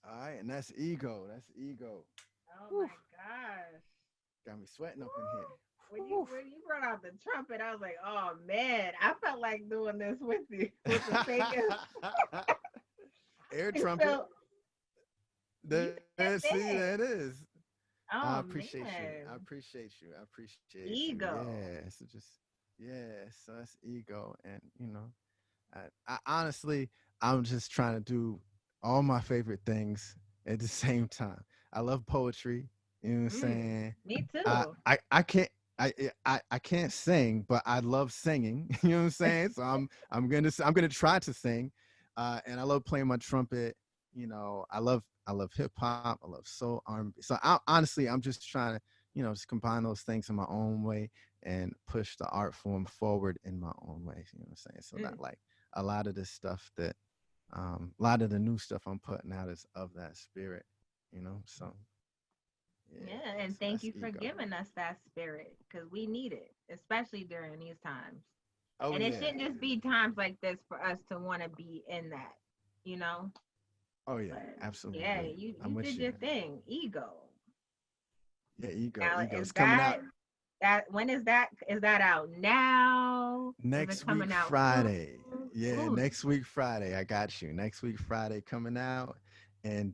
[SPEAKER 3] All right, and that's ego. That's ego.
[SPEAKER 2] Oh my gosh.
[SPEAKER 3] Got me sweating up in here.
[SPEAKER 2] When you brought out the trumpet, I was like, oh man, I felt like doing this with you. With the singing.
[SPEAKER 3] Air trumpet.
[SPEAKER 2] So,
[SPEAKER 3] There, see, there it is.
[SPEAKER 2] oh,
[SPEAKER 3] I appreciate
[SPEAKER 2] man.
[SPEAKER 3] you. I appreciate you. I appreciate
[SPEAKER 2] Ego.
[SPEAKER 3] You. Yeah. So just so that's ego. And you know, I honestly I'm just trying to do all my favorite things at the same time. I love poetry, you know what I'm saying?
[SPEAKER 2] Me too.
[SPEAKER 3] I can't I can't sing, but I love singing. You know what I'm saying? So I'm gonna try to sing. And I love playing my trumpet. You know, I love hip hop. I love soul, R&B. So honestly, I'm just trying to, you know, just combine those things in my own way and push the art form forward in my own way. You know what I'm saying? So that like a lot of this stuff that, a lot of the new stuff I'm putting out is of that spirit. You know, so.
[SPEAKER 2] Yeah, and
[SPEAKER 3] so
[SPEAKER 2] thank
[SPEAKER 3] that's
[SPEAKER 2] you for
[SPEAKER 3] ego.
[SPEAKER 2] giving us that spirit because we need it, especially during these times.
[SPEAKER 3] Oh,
[SPEAKER 2] and it
[SPEAKER 3] yeah.
[SPEAKER 2] shouldn't just be times like this for us to want to be in that, you know?
[SPEAKER 3] Oh yeah,
[SPEAKER 2] But,
[SPEAKER 3] absolutely.
[SPEAKER 2] yeah, you did your thing. Ego.
[SPEAKER 3] Yeah, ego.
[SPEAKER 2] Now,
[SPEAKER 3] Ego's
[SPEAKER 2] is
[SPEAKER 3] coming out
[SPEAKER 2] when is that out now?
[SPEAKER 3] next week
[SPEAKER 2] out
[SPEAKER 3] Friday.
[SPEAKER 2] soon?
[SPEAKER 3] Yeah,
[SPEAKER 2] Ooh.
[SPEAKER 3] next week Friday. I got you. Next week Friday coming out, and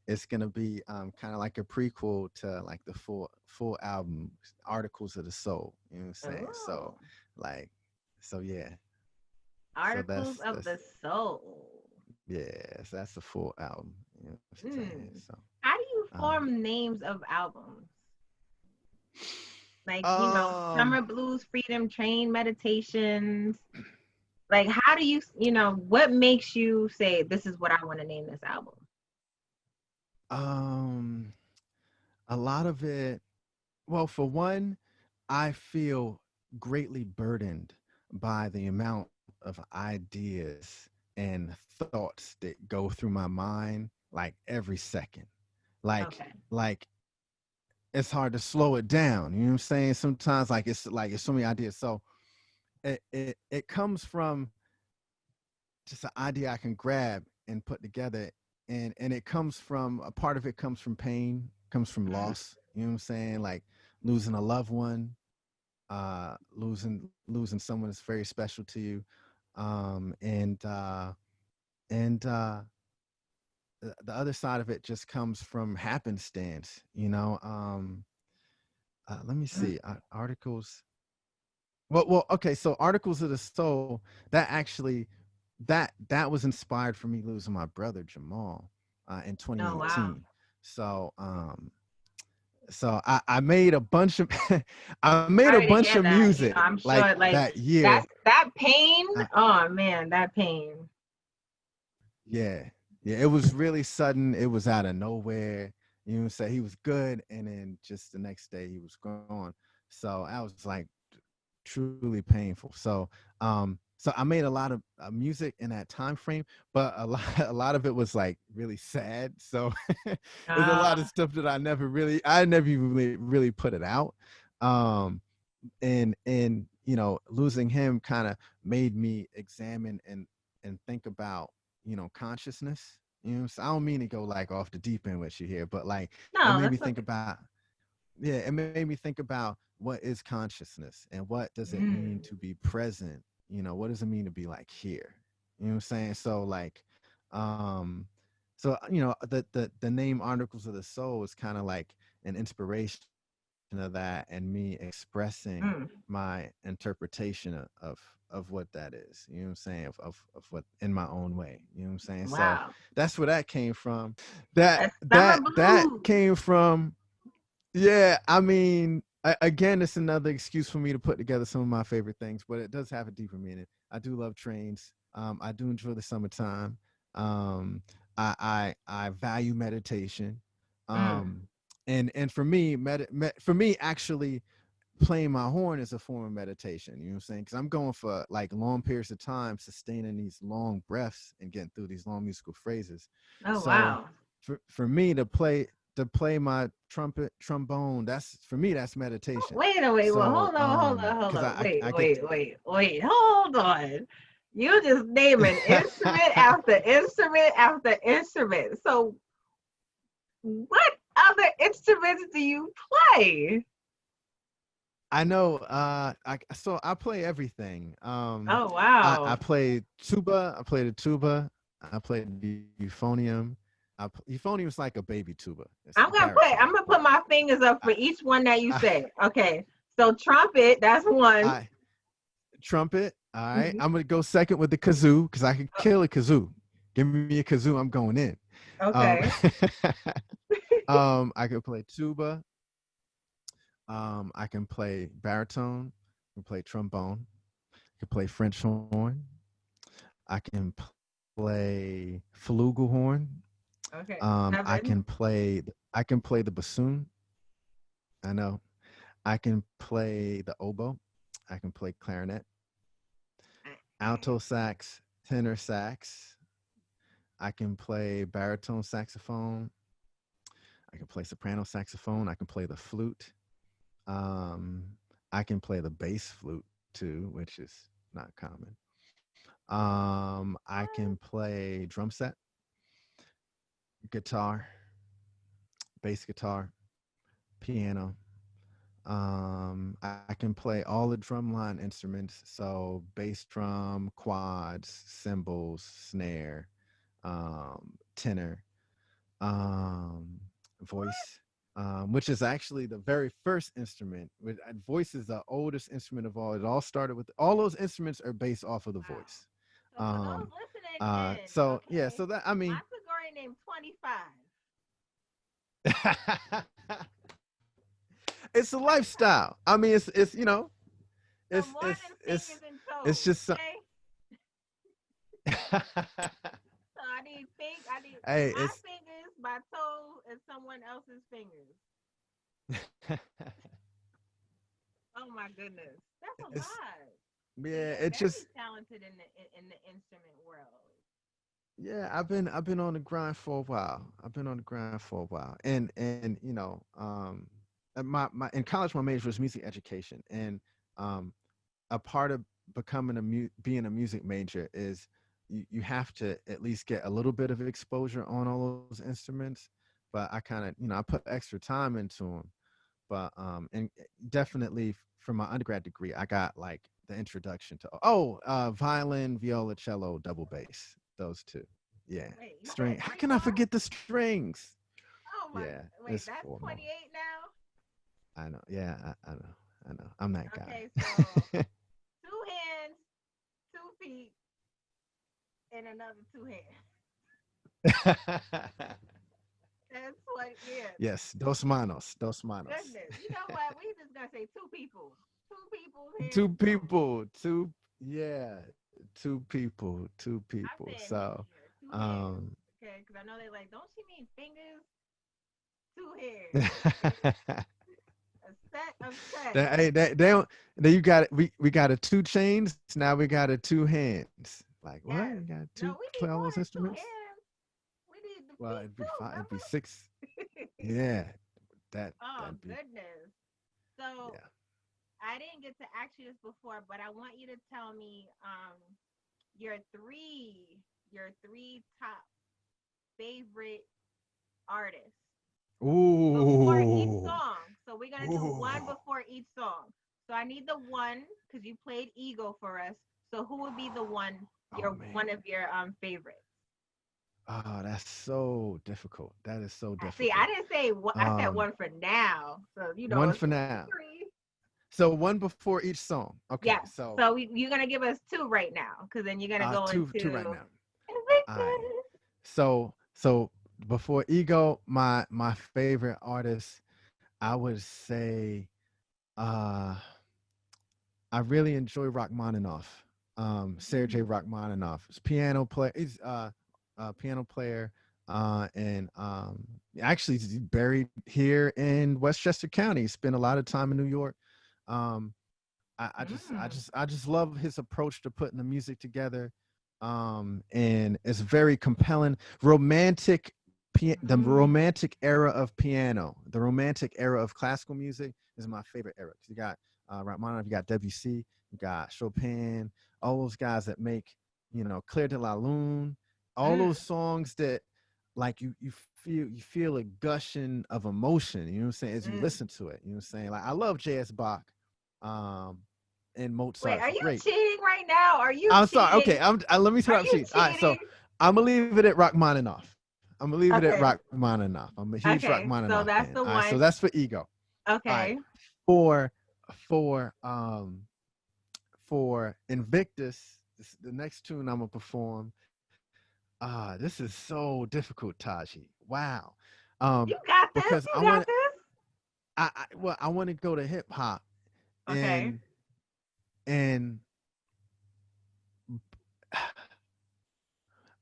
[SPEAKER 3] it's gonna be kind of like a prequel to like the full album, Articles of the Soul. You know what I'm saying? So,
[SPEAKER 2] Oh.
[SPEAKER 3] like, so yeah.
[SPEAKER 2] Articles
[SPEAKER 3] so
[SPEAKER 2] of the Soul.
[SPEAKER 3] Yeah, so that's the full album. You know what I'm saying? So
[SPEAKER 2] How do you form names of albums? Like, Summer Blues, Freedom Train, Meditations. Like, how do you what makes you say, this is what I want to name this album?
[SPEAKER 3] Um, a lot of it. Well, for one, I feel greatly burdened by the amount of ideas and thoughts that go through my mind like every second. Like
[SPEAKER 2] Okay.
[SPEAKER 3] like it's hard to slow it down. You know what I'm saying? Sometimes like it's so many ideas. So it comes from just an idea I can grab and put together. And it comes from a part of it comes from pain, comes from
[SPEAKER 2] Mm.
[SPEAKER 3] loss. You know what I'm saying? Like losing a loved one, losing someone that's very special to you, um, and uh, and the other side of it just comes from happenstance. Let me
[SPEAKER 2] Mm.
[SPEAKER 3] see articles. Well, okay. So articles of the soul that actually that was inspired for me losing my brother Jamal in
[SPEAKER 2] Oh wow.
[SPEAKER 3] 2018. So I made a bunch of I made a
[SPEAKER 2] Sorry to
[SPEAKER 3] bunch
[SPEAKER 2] hear
[SPEAKER 3] of
[SPEAKER 2] that.
[SPEAKER 3] music
[SPEAKER 2] I'm
[SPEAKER 3] like
[SPEAKER 2] sure like
[SPEAKER 3] that year.
[SPEAKER 2] that pain.
[SPEAKER 3] Uh,
[SPEAKER 2] Oh man, that pain.
[SPEAKER 3] yeah, yeah, it was really sudden. It was out of nowhere. You know what I'm saying? He was good, and then just the next day he was gone. So I was like truly painful. So I made a lot of music in that time frame, but a lot a lot of it was like really sad. So there's a lot
[SPEAKER 2] Uh,
[SPEAKER 3] of stuff that I never even really put it out. Um, and losing him kind of made me examine and think about consciousness. So I don't mean to go like off the deep end with you here, but like it
[SPEAKER 2] no,
[SPEAKER 3] made me
[SPEAKER 2] that's
[SPEAKER 3] think
[SPEAKER 2] okay.
[SPEAKER 3] about yeah, it made me think about what is consciousness and what does it mean
[SPEAKER 2] Mm.
[SPEAKER 3] to be present. What does it mean to be like here? You know what I'm saying? So like um the name articles of the soul is kind of like an inspiration of that and me expressing
[SPEAKER 2] Mm.
[SPEAKER 3] my interpretation of what that is. You know what I'm saying? Of what in my own way. You know what I'm saying? So
[SPEAKER 2] Wow.
[SPEAKER 3] that's where that came from. That
[SPEAKER 2] That's summer
[SPEAKER 3] that that
[SPEAKER 2] blues.
[SPEAKER 3] came from yeah, I mean, again, it's another excuse for me to put together some of my favorite things, but it does have a deeper meaning. I do love trains. I do enjoy the summertime. Um, I value meditation.
[SPEAKER 2] Mm.
[SPEAKER 3] Um, and for me, for me, actually, playing my horn is a form of meditation. You know what I'm saying? Because I'm going for like long periods of time, sustaining these long breaths and getting through these long musical phrases.
[SPEAKER 2] Oh
[SPEAKER 3] So
[SPEAKER 2] wow.
[SPEAKER 3] for me to play my trombone, that's for me that's meditation.
[SPEAKER 2] Wait a wait. Well,
[SPEAKER 3] So
[SPEAKER 2] hold
[SPEAKER 3] because
[SPEAKER 2] on.
[SPEAKER 3] I get
[SPEAKER 2] Wait. Hold on. You just naming instrument after instrument after instrument. So what other instruments do you play?
[SPEAKER 3] I know I play everything.
[SPEAKER 2] Oh
[SPEAKER 3] I
[SPEAKER 2] wow.
[SPEAKER 3] play tuba, I play the tuba, I play the euphonium. Euphonium is like a baby tuba. It's
[SPEAKER 2] I'm
[SPEAKER 3] baritone,
[SPEAKER 2] gonna put
[SPEAKER 3] but
[SPEAKER 2] my fingers up for
[SPEAKER 3] I,
[SPEAKER 2] each one that you
[SPEAKER 3] I,
[SPEAKER 2] said. Okay. So trumpet, that's one.
[SPEAKER 3] I trumpet. All right,
[SPEAKER 2] Mhm.
[SPEAKER 3] I'm gonna go second with the kazoo because I can kill a kazoo. Give me a kazoo, I'm going in. Um,
[SPEAKER 2] Okay.
[SPEAKER 3] I can play tuba. I can play baritone. I can play trombone. I can play French horn. I can play flugelhorn.
[SPEAKER 2] Okay.
[SPEAKER 3] I can
[SPEAKER 2] Seven.
[SPEAKER 3] play the bassoon. I know. I can play the oboe. I can play clarinet, alto sax, tenor sax. I can play baritone saxophone. I can play soprano saxophone. I can play the flute. Um, I can play the bass flute too, which is not common. I can play drum set, guitar, bass guitar, piano. I can play all the drumline instruments, so bass drum, quads, cymbals, snare, tenor, um, voice, which is actually the very first instrument. Voice is the oldest instrument of all. It all started with all those instruments are based off of the
[SPEAKER 2] Wow.
[SPEAKER 3] voice.
[SPEAKER 2] So for those
[SPEAKER 3] Um,
[SPEAKER 2] listening in,
[SPEAKER 3] so yeah,
[SPEAKER 2] okay,
[SPEAKER 3] so that I mean,
[SPEAKER 2] Mansa Gory named 25.
[SPEAKER 3] it's a
[SPEAKER 2] 25.
[SPEAKER 3] lifestyle. I mean, it's
[SPEAKER 2] So
[SPEAKER 3] it's
[SPEAKER 2] more
[SPEAKER 3] it's
[SPEAKER 2] than
[SPEAKER 3] it's
[SPEAKER 2] fingers and
[SPEAKER 3] it's
[SPEAKER 2] toes,
[SPEAKER 3] just
[SPEAKER 2] okay? So I need
[SPEAKER 3] hey,
[SPEAKER 2] my
[SPEAKER 3] it's
[SPEAKER 2] fingers, my toes, someone else's fingers. Oh my goodness, that's a
[SPEAKER 3] It's,
[SPEAKER 2] lot. So
[SPEAKER 3] yeah,
[SPEAKER 2] you're
[SPEAKER 3] it
[SPEAKER 2] very
[SPEAKER 3] just
[SPEAKER 2] talented in the instrument world.
[SPEAKER 3] yeah, I've been on the grind for a while. I've been on the grind for a while. And my in college my major was music education. And um a part of becoming being a music major is you have to at least get a little bit of exposure on all those instruments. But I kind of, I put extra time into them. But and definitely for my undergrad degree, I got like the introduction to violin, viola, cello, double bass. Those two. Yeah.
[SPEAKER 2] Wait, you
[SPEAKER 3] String.
[SPEAKER 2] said
[SPEAKER 3] How
[SPEAKER 2] three
[SPEAKER 3] can I
[SPEAKER 2] more?
[SPEAKER 3] forget the strings?
[SPEAKER 2] Oh my,
[SPEAKER 3] Yeah,
[SPEAKER 2] wait,
[SPEAKER 3] it's
[SPEAKER 2] that's
[SPEAKER 3] four more.
[SPEAKER 2] 28 now?
[SPEAKER 3] I know. Yeah, I know. I know. I'm that
[SPEAKER 2] Okay,
[SPEAKER 3] guy.
[SPEAKER 2] so two hands, 2 feet, and another 2 hands. That's what, yeah.
[SPEAKER 3] Yes, dos manos, dos manos.
[SPEAKER 2] Goodness. You know what? We just gonna say two people. Two people's hands
[SPEAKER 3] Two
[SPEAKER 2] and toes.
[SPEAKER 3] people, yeah, two
[SPEAKER 2] I'm
[SPEAKER 3] people.
[SPEAKER 2] saying
[SPEAKER 3] So,
[SPEAKER 2] here, two hands.
[SPEAKER 3] um,
[SPEAKER 2] Okay, because I know they're like, don't she mean fingers? Two hands. A set of 10.
[SPEAKER 3] that, hey, they don't. Then you got it. We got a two chains. Now we got a two hands. Like what?
[SPEAKER 2] Yes.
[SPEAKER 3] You got
[SPEAKER 2] No,
[SPEAKER 3] two
[SPEAKER 2] we need
[SPEAKER 3] play all
[SPEAKER 2] more
[SPEAKER 3] those
[SPEAKER 2] than two
[SPEAKER 3] instruments?
[SPEAKER 2] hands. We need the
[SPEAKER 3] Well,
[SPEAKER 2] feet
[SPEAKER 3] it'd be
[SPEAKER 2] too,
[SPEAKER 3] five. It'd be
[SPEAKER 2] remember?
[SPEAKER 3] six. Yeah,
[SPEAKER 2] Oh
[SPEAKER 3] that'd be
[SPEAKER 2] goodness. So
[SPEAKER 3] yeah.
[SPEAKER 2] I didn't get to ask you this before, but I want you to tell me your three top favorite artists before each
[SPEAKER 3] Ooh,
[SPEAKER 2] song. So we're gonna do one
[SPEAKER 3] ooh.
[SPEAKER 2] before each song. So I need the one because you played Ego for us. So who would be the one
[SPEAKER 3] Oh
[SPEAKER 2] your
[SPEAKER 3] man.
[SPEAKER 2] one of your favorites?
[SPEAKER 3] Oh, that's so difficult. That is so
[SPEAKER 2] See, I
[SPEAKER 3] difficult.
[SPEAKER 2] didn't say what I said
[SPEAKER 3] Um,
[SPEAKER 2] one for now. So
[SPEAKER 3] one
[SPEAKER 2] it's
[SPEAKER 3] for
[SPEAKER 2] gonna be
[SPEAKER 3] now.
[SPEAKER 2] three.
[SPEAKER 3] So one before each song. Okay,
[SPEAKER 2] Yes.
[SPEAKER 3] so
[SPEAKER 2] So you're gonna give us two right now, because then you're gonna go
[SPEAKER 3] two right
[SPEAKER 2] into
[SPEAKER 3] now. All right.
[SPEAKER 2] Envictus.
[SPEAKER 3] So before Ego, my favorite artist, I would say uh I really enjoy Rachmaninoff. Sergei
[SPEAKER 2] Mm.
[SPEAKER 3] Rachmaninoff. He's piano player. He's a piano player. And actually he's buried here in Westchester County. He spent a lot of time in New York. Um,
[SPEAKER 2] Mm.
[SPEAKER 3] I just love his approach to putting the music together. And it's very compelling. The
[SPEAKER 2] Mm.
[SPEAKER 3] romantic era of piano, the romantic era of classical music is my favorite era. You got Rachmaninoff, you got Debussy, you got Chopin, all those guys that make, Clair de la Lune, all
[SPEAKER 2] Mm.
[SPEAKER 3] those songs that like you feel a gushing of emotion, you know what I'm saying, as you
[SPEAKER 2] Mm.
[SPEAKER 3] listen to it. You know what I'm saying? Like I love J.S. Bach, um, and
[SPEAKER 2] Wait,
[SPEAKER 3] Mozart
[SPEAKER 2] are
[SPEAKER 3] for
[SPEAKER 2] you
[SPEAKER 3] great.
[SPEAKER 2] cheating right now? Are you
[SPEAKER 3] I'm sorry. Okay,
[SPEAKER 2] cheating?
[SPEAKER 3] let me
[SPEAKER 2] Are
[SPEAKER 3] stop
[SPEAKER 2] you
[SPEAKER 3] cheating. All right, so
[SPEAKER 2] cheating?
[SPEAKER 3] I'm gonna leave it at Rachmaninoff. I'm gonna leave it at
[SPEAKER 2] Okay.
[SPEAKER 3] Rachmaninoff. I'm a huge
[SPEAKER 2] Okay. So
[SPEAKER 3] Rachmaninoff
[SPEAKER 2] that's
[SPEAKER 3] fan.
[SPEAKER 2] the
[SPEAKER 3] All right, so
[SPEAKER 2] one.
[SPEAKER 3] that's for Ego. All right,
[SPEAKER 2] Okay.
[SPEAKER 3] for for um for Invictus, the next tune I'm gonna perform. This is so difficult, Taji. Wow.
[SPEAKER 2] You
[SPEAKER 3] Um,
[SPEAKER 2] got this.
[SPEAKER 3] because
[SPEAKER 2] You got this.
[SPEAKER 3] I want to go to hip hop
[SPEAKER 2] Okay.
[SPEAKER 3] and and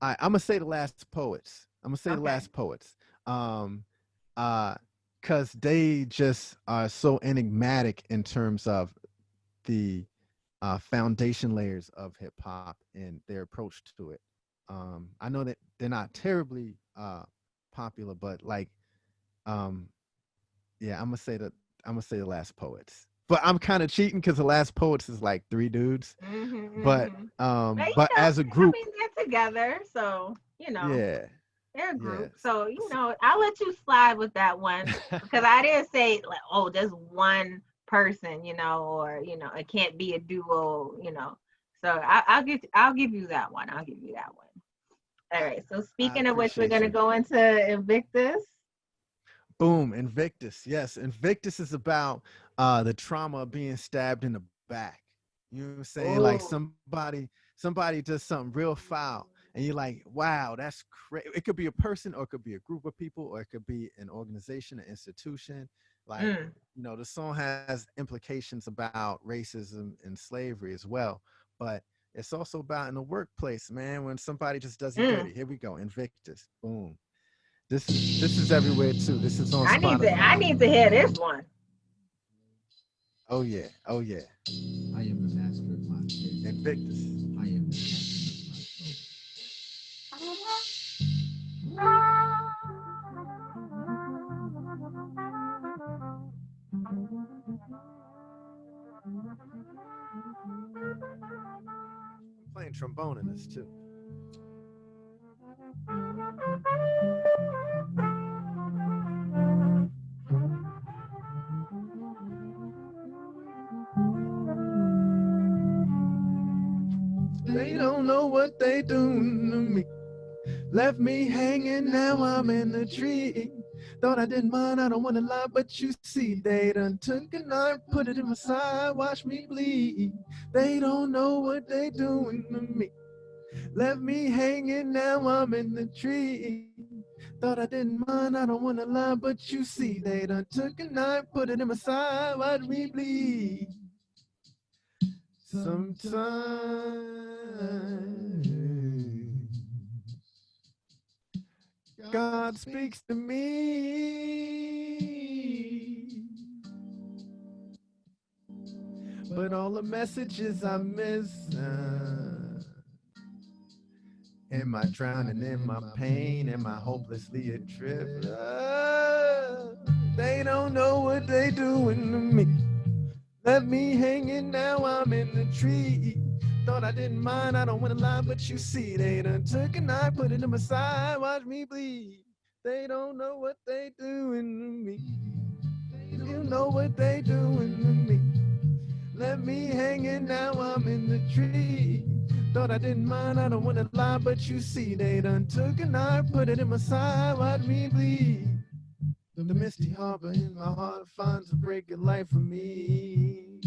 [SPEAKER 3] I'm gonna say the last poets. I'm gonna say the
[SPEAKER 2] Okay.
[SPEAKER 3] last poets. Um, because they just are so enigmatic in terms of the foundation layers of hip hop and their approach to it. I know that they're not terribly popular, but like, um, yeah, I'm gonna say the last poets. But I'm kind of cheating because the last poets is like three dudes.
[SPEAKER 2] Mm-hmm. But
[SPEAKER 3] But as a
[SPEAKER 2] I
[SPEAKER 3] group,
[SPEAKER 2] mean, they're together, so
[SPEAKER 3] yeah,
[SPEAKER 2] they're a group.
[SPEAKER 3] yes.
[SPEAKER 2] So I'll let you slide with that one because I didn't say like, oh, just one person, or it can't be a duo, So I'll give you that one. I'll give you that one. All right. So
[SPEAKER 3] I
[SPEAKER 2] speaking of which, we're
[SPEAKER 3] appreciate
[SPEAKER 2] gonna
[SPEAKER 3] you.
[SPEAKER 2] go into Invictus.
[SPEAKER 3] Boom, Invictus. Yes, Invictus is about the trauma of being stabbed in the back. You know what I'm saying? Like
[SPEAKER 2] Oh.
[SPEAKER 3] somebody does something real foul, and you're like, wow, that's crazy. It could be a person, or it could be a group of people, or it could be an organization, an institution. Like,
[SPEAKER 2] Mm,
[SPEAKER 3] the song has implications about racism and slavery as well, but it's also about in the workplace, man, when somebody just does you
[SPEAKER 2] mm.
[SPEAKER 3] dirty. Here we go, Invictus. Boom. This is everywhere too. This is on
[SPEAKER 2] I
[SPEAKER 3] Spotify.
[SPEAKER 2] need to hear this one.
[SPEAKER 3] Oh yeah, oh yeah. I am the master of my fate. Invictus. I am the master I'm playing trombone in this too. They don't know what they doing to me. Left me hanging, now I'm in the tree. Thought I didn't mind, I don't wanna lie, but you see, they done took a knife, put it in my side, watch me bleed. They don't know what they doing to me. Left me hanging, now I'm in the tree. Thought I didn't mind, I don't wanna lie, but you see, they done took a knife, put it in my side, watch me bleed. Sometimes God speaks to me, but all the messages I miss. Am I drowning in my pain? Am I hopelessly adrift? They don't know what they doing to me. Left me hanging, now I'm in the tree. Thought I didn't mind, I don't wanna lie, but you see, they done took a knife, put it in my side, watch me bleed. They don't know what they doing to me. They don't know what they doing to me. Left me hanging, now I'm in the tree. Thought I didn't mind, I don't wanna lie, but you see, they done took a knife, put it in my side, watch me bleed. The misty harbor in my heart finds a break in life for me.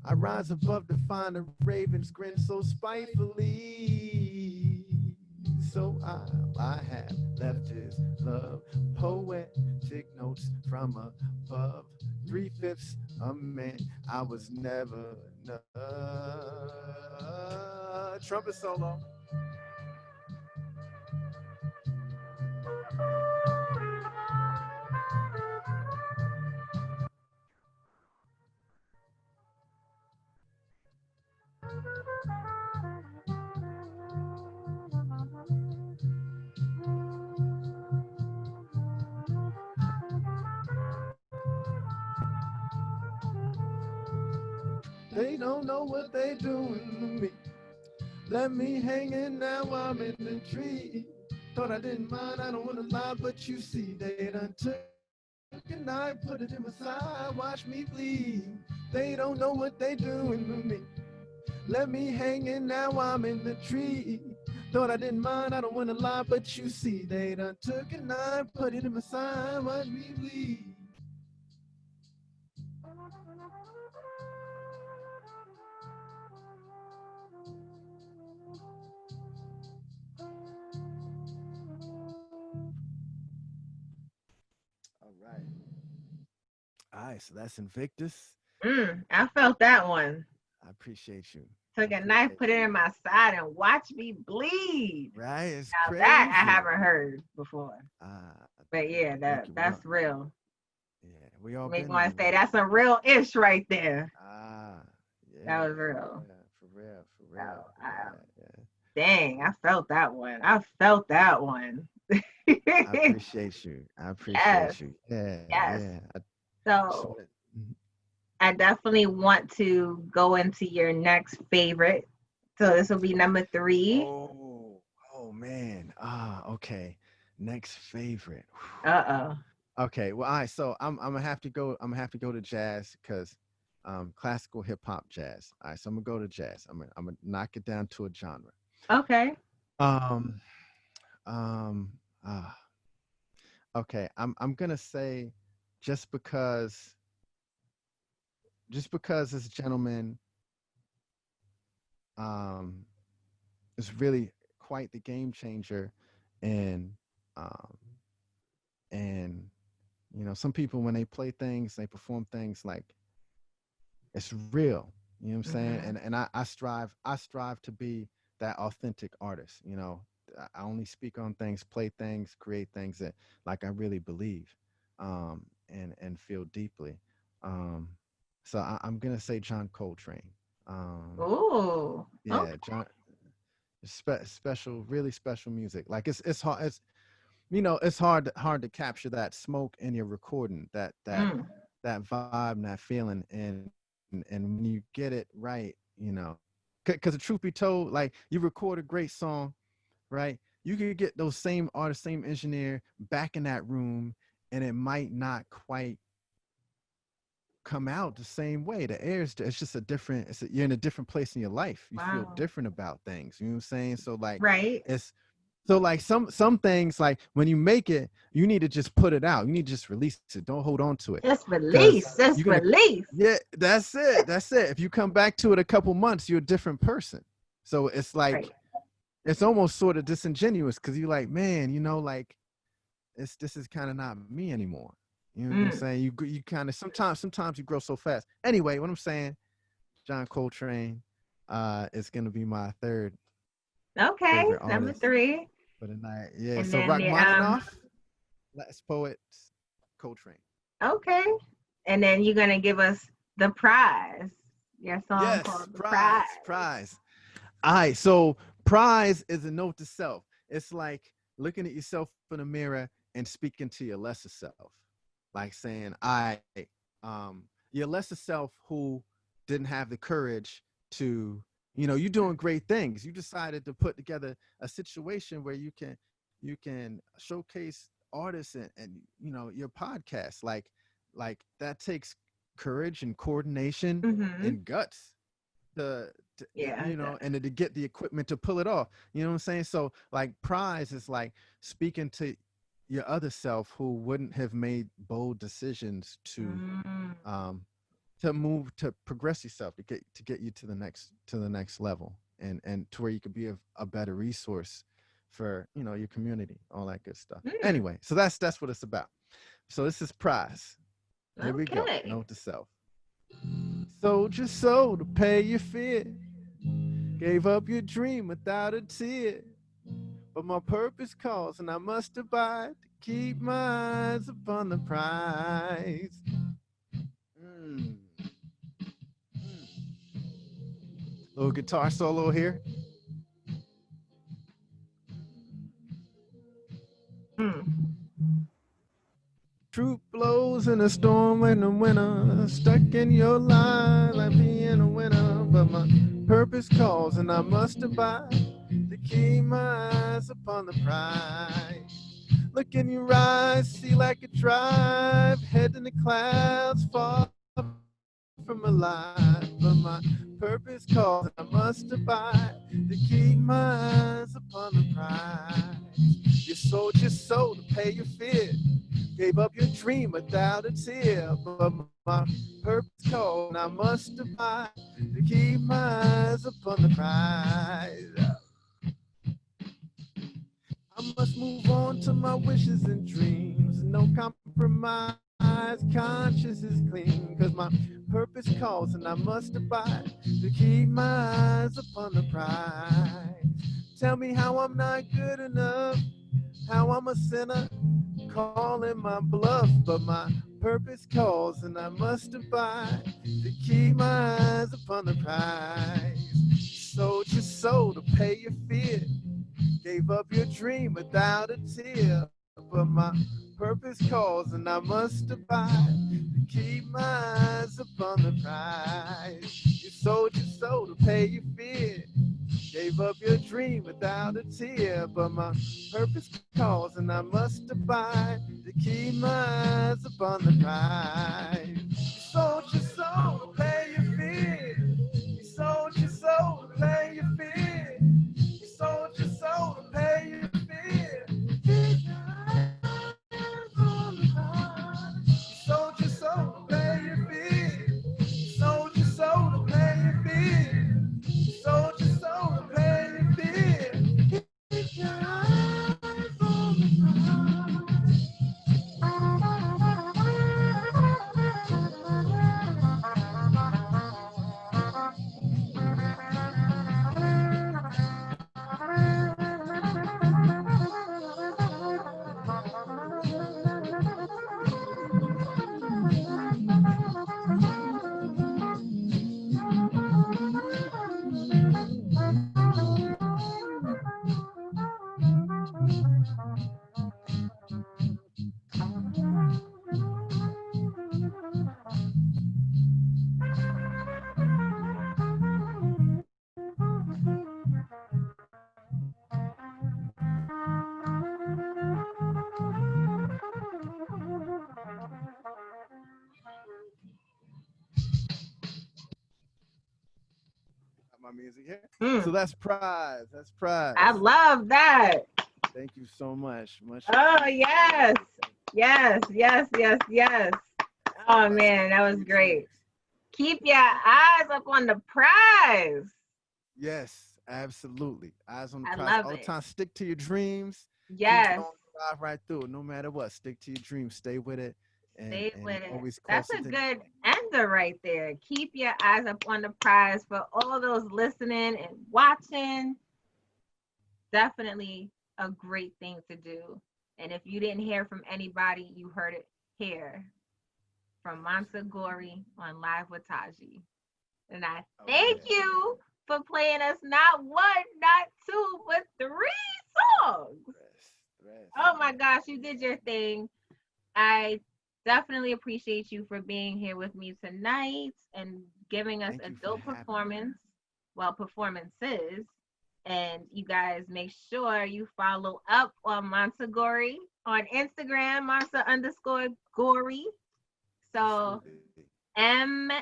[SPEAKER 3] I rise above to find a raven's grin so spitefully. So I have left his love, poetic notes from above. 3/5 a man, I was never trumpet solo. They don't know what they doing to me. Left me hanging, now I'm in the tree. Thought I didn't mind, I don't wanna lie, but you see, they done took a knife, put it in my side, watch me bleed. They don't know what they doing to me. Left me hanging, now I'm in the tree. Thought I didn't mind, I don't wanna lie, but you see, they done took a knife, put it in my side, watch me bleed. All right. All right, so that's Invictus.
[SPEAKER 2] I felt that one.
[SPEAKER 3] I appreciate you.
[SPEAKER 2] Took a knife, put it in my side, and watch me bleed.
[SPEAKER 3] Right, it's
[SPEAKER 2] now
[SPEAKER 3] crazy.
[SPEAKER 2] that I haven't heard before. But yeah, that's real.
[SPEAKER 3] Yeah, we all
[SPEAKER 2] make me want to say that's a real ish right there.
[SPEAKER 3] Yeah.
[SPEAKER 2] That was real.
[SPEAKER 3] Yeah, for real.
[SPEAKER 2] Dang, I felt that one. I
[SPEAKER 3] appreciate you.
[SPEAKER 2] Yes.
[SPEAKER 3] You. Yeah.
[SPEAKER 2] Yes.
[SPEAKER 3] Yeah.
[SPEAKER 2] So I definitely want to go into your next favorite. So this will be number 3.
[SPEAKER 3] Oh man. Okay. Next favorite.
[SPEAKER 2] Okay.
[SPEAKER 3] Well, all right. So I'm gonna have to go. I'm gonna have to go to jazz because classical hip hop jazz. All right. So I'm gonna go to jazz. I'm gonna knock it down to a genre.
[SPEAKER 2] Okay.
[SPEAKER 3] Okay. I'm gonna say just because this gentleman is really quite the game changer, and you know, some people when they play things, they perform things like it's real. You know what I'm saying? And I strive to be that authentic artist. You know, I only speak on things, play things, create things that like I really believe, and feel deeply. Um, so I'm gonna say John Coltrane. Um,
[SPEAKER 2] Oh,
[SPEAKER 3] yeah,
[SPEAKER 2] okay.
[SPEAKER 3] John, special, really special music. Like it's hard. It's, you know, it's hard to capture that smoke in your recording,
[SPEAKER 2] Mm.
[SPEAKER 3] that vibe and that feeling, and when you get it right, you know, because the truth be told, like you record a great song, right? You could get those same artist, same engineer back in that room, and it might not quite come out the same way. The air is, it's just a different, you're in a different place in your life. You feel
[SPEAKER 2] Wow.
[SPEAKER 3] different about things. You know what I'm saying? So like
[SPEAKER 2] Right.
[SPEAKER 3] it's, so like some things, like when you make it, you need to just put it out. You need to just release it. Don't hold on to it.
[SPEAKER 2] Just
[SPEAKER 3] Because
[SPEAKER 2] release. Just
[SPEAKER 3] you're gonna,
[SPEAKER 2] release.
[SPEAKER 3] yeah, that's it. That's it. If you come back to it a couple months, you're a different person. So it's
[SPEAKER 2] Right.
[SPEAKER 3] like it's almost sort of disingenuous because you're like, man, you know, like this is kind of not me anymore. You know what I'm
[SPEAKER 2] Mm.
[SPEAKER 3] saying? You kind of sometimes you grow so fast. Anyway, what I'm saying, John Coltrane, is gonna be my third
[SPEAKER 2] Okay.
[SPEAKER 3] favorite
[SPEAKER 2] Number
[SPEAKER 3] artist
[SPEAKER 2] 3.
[SPEAKER 3] for the night. Yeah.
[SPEAKER 2] And
[SPEAKER 3] So
[SPEAKER 2] then the
[SPEAKER 3] Rachmaninoff, last poet, Coltrane.
[SPEAKER 2] okay. And then you're gonna give us the prize. Your song
[SPEAKER 3] Yes,
[SPEAKER 2] called The Prize.
[SPEAKER 3] prize. All right. So prize is a note to self. It's like looking at yourself in the mirror and speaking to your lesser self, like saying, your lesser self who didn't have the courage to, you know, you're doing great things. You decided to put together a situation where you can showcase artists and you know your podcast. Like that takes courage and coordination
[SPEAKER 2] Mm-hmm.
[SPEAKER 3] and guts to
[SPEAKER 2] Yeah,
[SPEAKER 3] you
[SPEAKER 2] it
[SPEAKER 3] know,
[SPEAKER 2] does.
[SPEAKER 3] and to get the equipment to pull it off. You know what I'm saying? So like prize is like speaking to your other self who wouldn't have made bold decisions
[SPEAKER 2] Mm.
[SPEAKER 3] um to move, to progress yourself, to get you to the next level, and to where you could be a better resource for, you know, your community, all that good stuff.
[SPEAKER 2] Mm.
[SPEAKER 3] Anyway, so that's what it's about. So this is prize. Here we go.
[SPEAKER 2] Okay.
[SPEAKER 3] Note to self. Sold your soul to pay your fear. Gave up your dream without a tear. But my purpose calls and I must abide to keep my eyes upon the prize. Mm. Little guitar solo here.
[SPEAKER 2] Mm.
[SPEAKER 3] Truth blows in a storm in the winter, stuck in your line like being a winner. But my purpose calls and I must abide to keep my eyes upon the prize. Look in your eyes, see like a drive, head in the clouds, far from alive. But my purpose calls and I must abide to keep my eyes upon the prize. You sold your soul to pay your fear. Gave up your dream without a tear, but my purpose called, and I must abide to keep my eyes upon the prize. I must move on to my wishes and dreams, no compromise, conscience is clean, cause my purpose calls and I must abide to keep my eyes upon the prize. Tell me how I'm not good enough, how I'm a sinner, calling my bluff, but my purpose calls and I must abide to keep my eyes upon the prize. Sold your soul to pay your fear, gave up your dream without a tear, but my purpose calls and I must abide to keep my eyes upon the prize. You sold your soul to pay your fear, gave up your dream without a tear, but my purpose calls and I must abide to keep my eyes upon the prize. You sold your soul to pay your fear. You sold your soul to pay your fear. You sold your soul to pay your fear. Keep your eyes on the prize. You sold your soul to pay your fear. You sold your soul to pay your fear. You sold your soul to pay your fear. Keep your eyes on the prize. my music here.
[SPEAKER 2] Mm.
[SPEAKER 3] So that's prize. That's prize.
[SPEAKER 2] I love that.
[SPEAKER 3] Thank you so much.
[SPEAKER 2] Oh, yes. Yes, yes, yes, yes. Oh, man, that was great. Keep your eyes up on the prize.
[SPEAKER 3] Yes, absolutely. Eyes on the
[SPEAKER 2] I
[SPEAKER 3] prize
[SPEAKER 2] love
[SPEAKER 3] all the
[SPEAKER 2] it.
[SPEAKER 3] time. Stick to your dreams.
[SPEAKER 2] Yes.
[SPEAKER 3] Keep going, drive right through it, no matter what. Stick to your dreams. Stay with it. And always
[SPEAKER 2] That's a good ender right there. Keep your eyes up on the prize for all those listening and watching. Definitely a great thing to do. And if you didn't hear from anybody, you heard it here from Mansa Gory on Live with Taji. And I thank you for playing us not one, not two, but 3 songs. Oh my gosh, you did your thing. I definitely appreciate you for being here with me tonight and giving us a dope performance. Well, performances. And you guys make sure you follow up on Mansa Gory on Instagram, Mansa_Gory. So MANSA_GORY.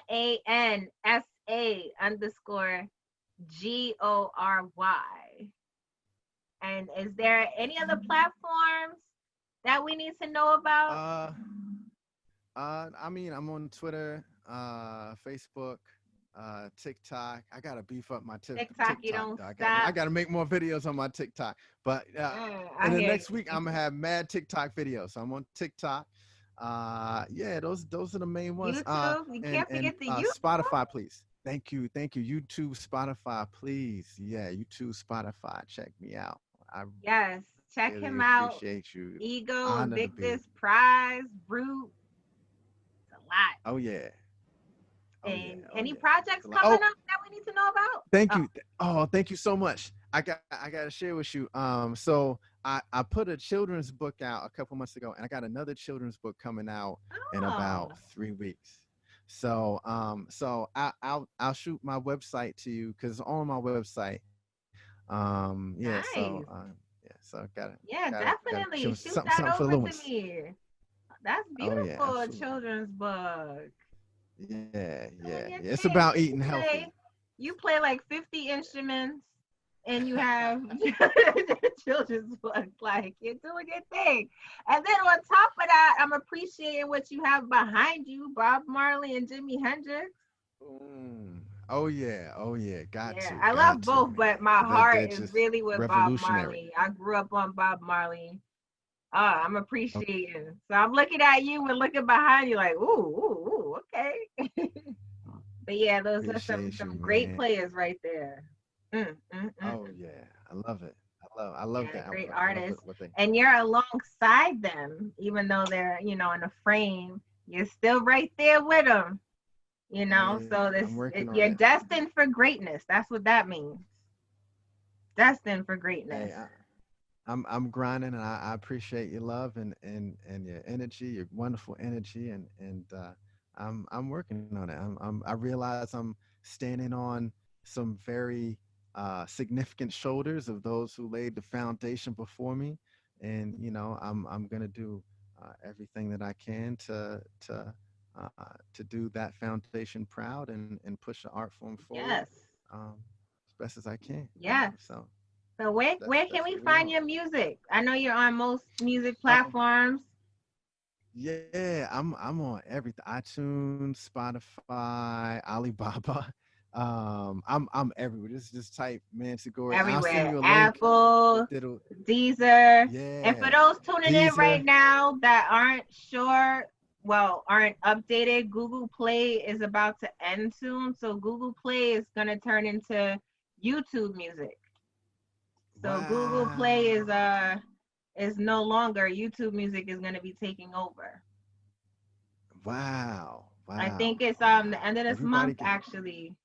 [SPEAKER 2] And is there any other platforms that we need to know about?
[SPEAKER 3] I mean, I'm on Twitter, Facebook, TikTok. I gotta beef up my TikTok.
[SPEAKER 2] You don't
[SPEAKER 3] I
[SPEAKER 2] stop.
[SPEAKER 3] gotta make more videos on my TikTok. But in the next week, I'm gonna have mad TikTok videos. So I'm on TikTok. Yeah, those are the main ones.
[SPEAKER 2] YouTube. You can't forget the YouTube.
[SPEAKER 3] Spotify, please. Thank you. YouTube, Spotify, please. Yeah, YouTube, Spotify. Check me out.
[SPEAKER 2] Yes, check
[SPEAKER 3] really
[SPEAKER 2] him out.
[SPEAKER 3] Appreciate you.
[SPEAKER 2] Ego, Envictus, Prize, Brute. It's a lot.
[SPEAKER 3] Oh yeah.
[SPEAKER 2] And any projects coming up that we need to know about?
[SPEAKER 3] Thank you. Oh, thank you so much. I got to share with you. So I put a children's book out a couple months ago, and I got another children's book coming out in about 3 weeks. So I'll shoot my website to you because it's on my website. Yeah. Nice. So I got it.
[SPEAKER 2] Yeah, definitely shoot that over to me. That's beautiful. A children's book.
[SPEAKER 3] Yeah. It's about eating healthy.
[SPEAKER 2] You play like 50 instruments and you have children's book. Like, you're doing your thing. And then on top of that, I'm appreciating what you have behind you, Bob Marley and Jimi Hendrix.
[SPEAKER 3] Oh yeah. Got to.
[SPEAKER 2] I love both, but my heart is really with Bob Marley. I grew up on Bob Marley. I'm appreciating. So I'm looking at you and looking behind you like, ooh, okay. But yeah, those are some great players right there.
[SPEAKER 3] Oh yeah, I love it. I love that.
[SPEAKER 2] Great artists. And you're alongside them, even though they're, in a frame. You're still right there with them. So you're destined for greatness. That's what that means. Destined for greatness.
[SPEAKER 3] Hey, I'm grinding, and I appreciate your love and your energy, your wonderful energy, and I'm working on it. I realize I'm standing on some very significant shoulders of those who laid the foundation before me, and I'm gonna do everything that I can to do that foundation proud and push the art form forward.
[SPEAKER 2] Yes.
[SPEAKER 3] As best as I can.
[SPEAKER 2] Yes.
[SPEAKER 3] So
[SPEAKER 2] where can we find your music? I know you're on most music platforms.
[SPEAKER 3] Yeah, I'm on everything. iTunes, Spotify, Alibaba. I'm everywhere. Just type Mansa Gory.
[SPEAKER 2] Everywhere. Apple, Deezer.
[SPEAKER 3] Yeah.
[SPEAKER 2] And for those tuning in right now that aren't updated, Google Play is about to end soon. So Google Play is gonna turn into YouTube Music. So Google Play is no longer. YouTube Music is gonna be taking over.
[SPEAKER 3] Wow.
[SPEAKER 2] I think it's the end of this month actually.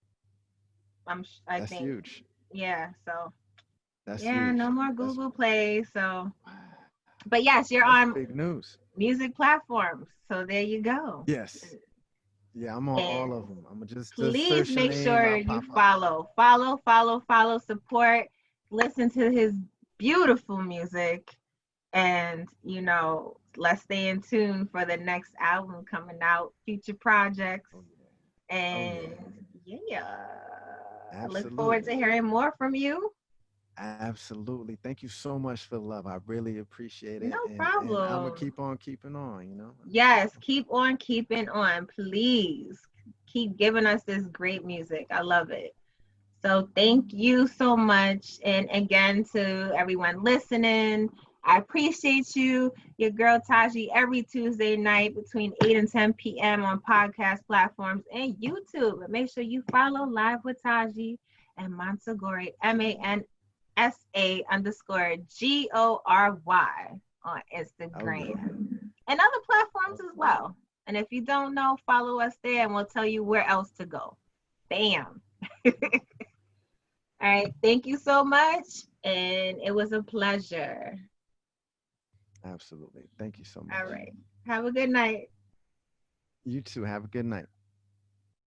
[SPEAKER 3] That's huge.
[SPEAKER 2] Yeah, so
[SPEAKER 3] that's huge.
[SPEAKER 2] No more Google Play. So but yes, you're on
[SPEAKER 3] big news.
[SPEAKER 2] Music platforms. So there you go.
[SPEAKER 3] Yes. Yeah, I'm on all of them. I'm just
[SPEAKER 2] please make sure you follow, support, listen to his beautiful music, and let's stay in tune for the next album coming out, future projects, and I look forward to hearing more from you.
[SPEAKER 3] Absolutely. Thank you so much for the love. I really appreciate it.
[SPEAKER 2] No
[SPEAKER 3] And I'm gonna
[SPEAKER 2] problem.
[SPEAKER 3] keep on keeping on, you know.
[SPEAKER 2] Yes, keep on keeping on. Please keep giving us this great music. I love it. So thank you so much. And again, to everyone listening, I appreciate you. Your girl Taji every Tuesday night between 8 and 10 p.m. on podcast platforms and YouTube. And make sure you follow Live with Taji and Mansa Gory, MANSA_GORY on Instagram and other platforms as well. And if you don't know, follow us there and we'll tell you where else to go. Bam. All right. Thank you so much. And it was a pleasure.
[SPEAKER 3] Absolutely. Thank you so much.
[SPEAKER 2] All right. Have a good night.
[SPEAKER 3] You too. Have a good night.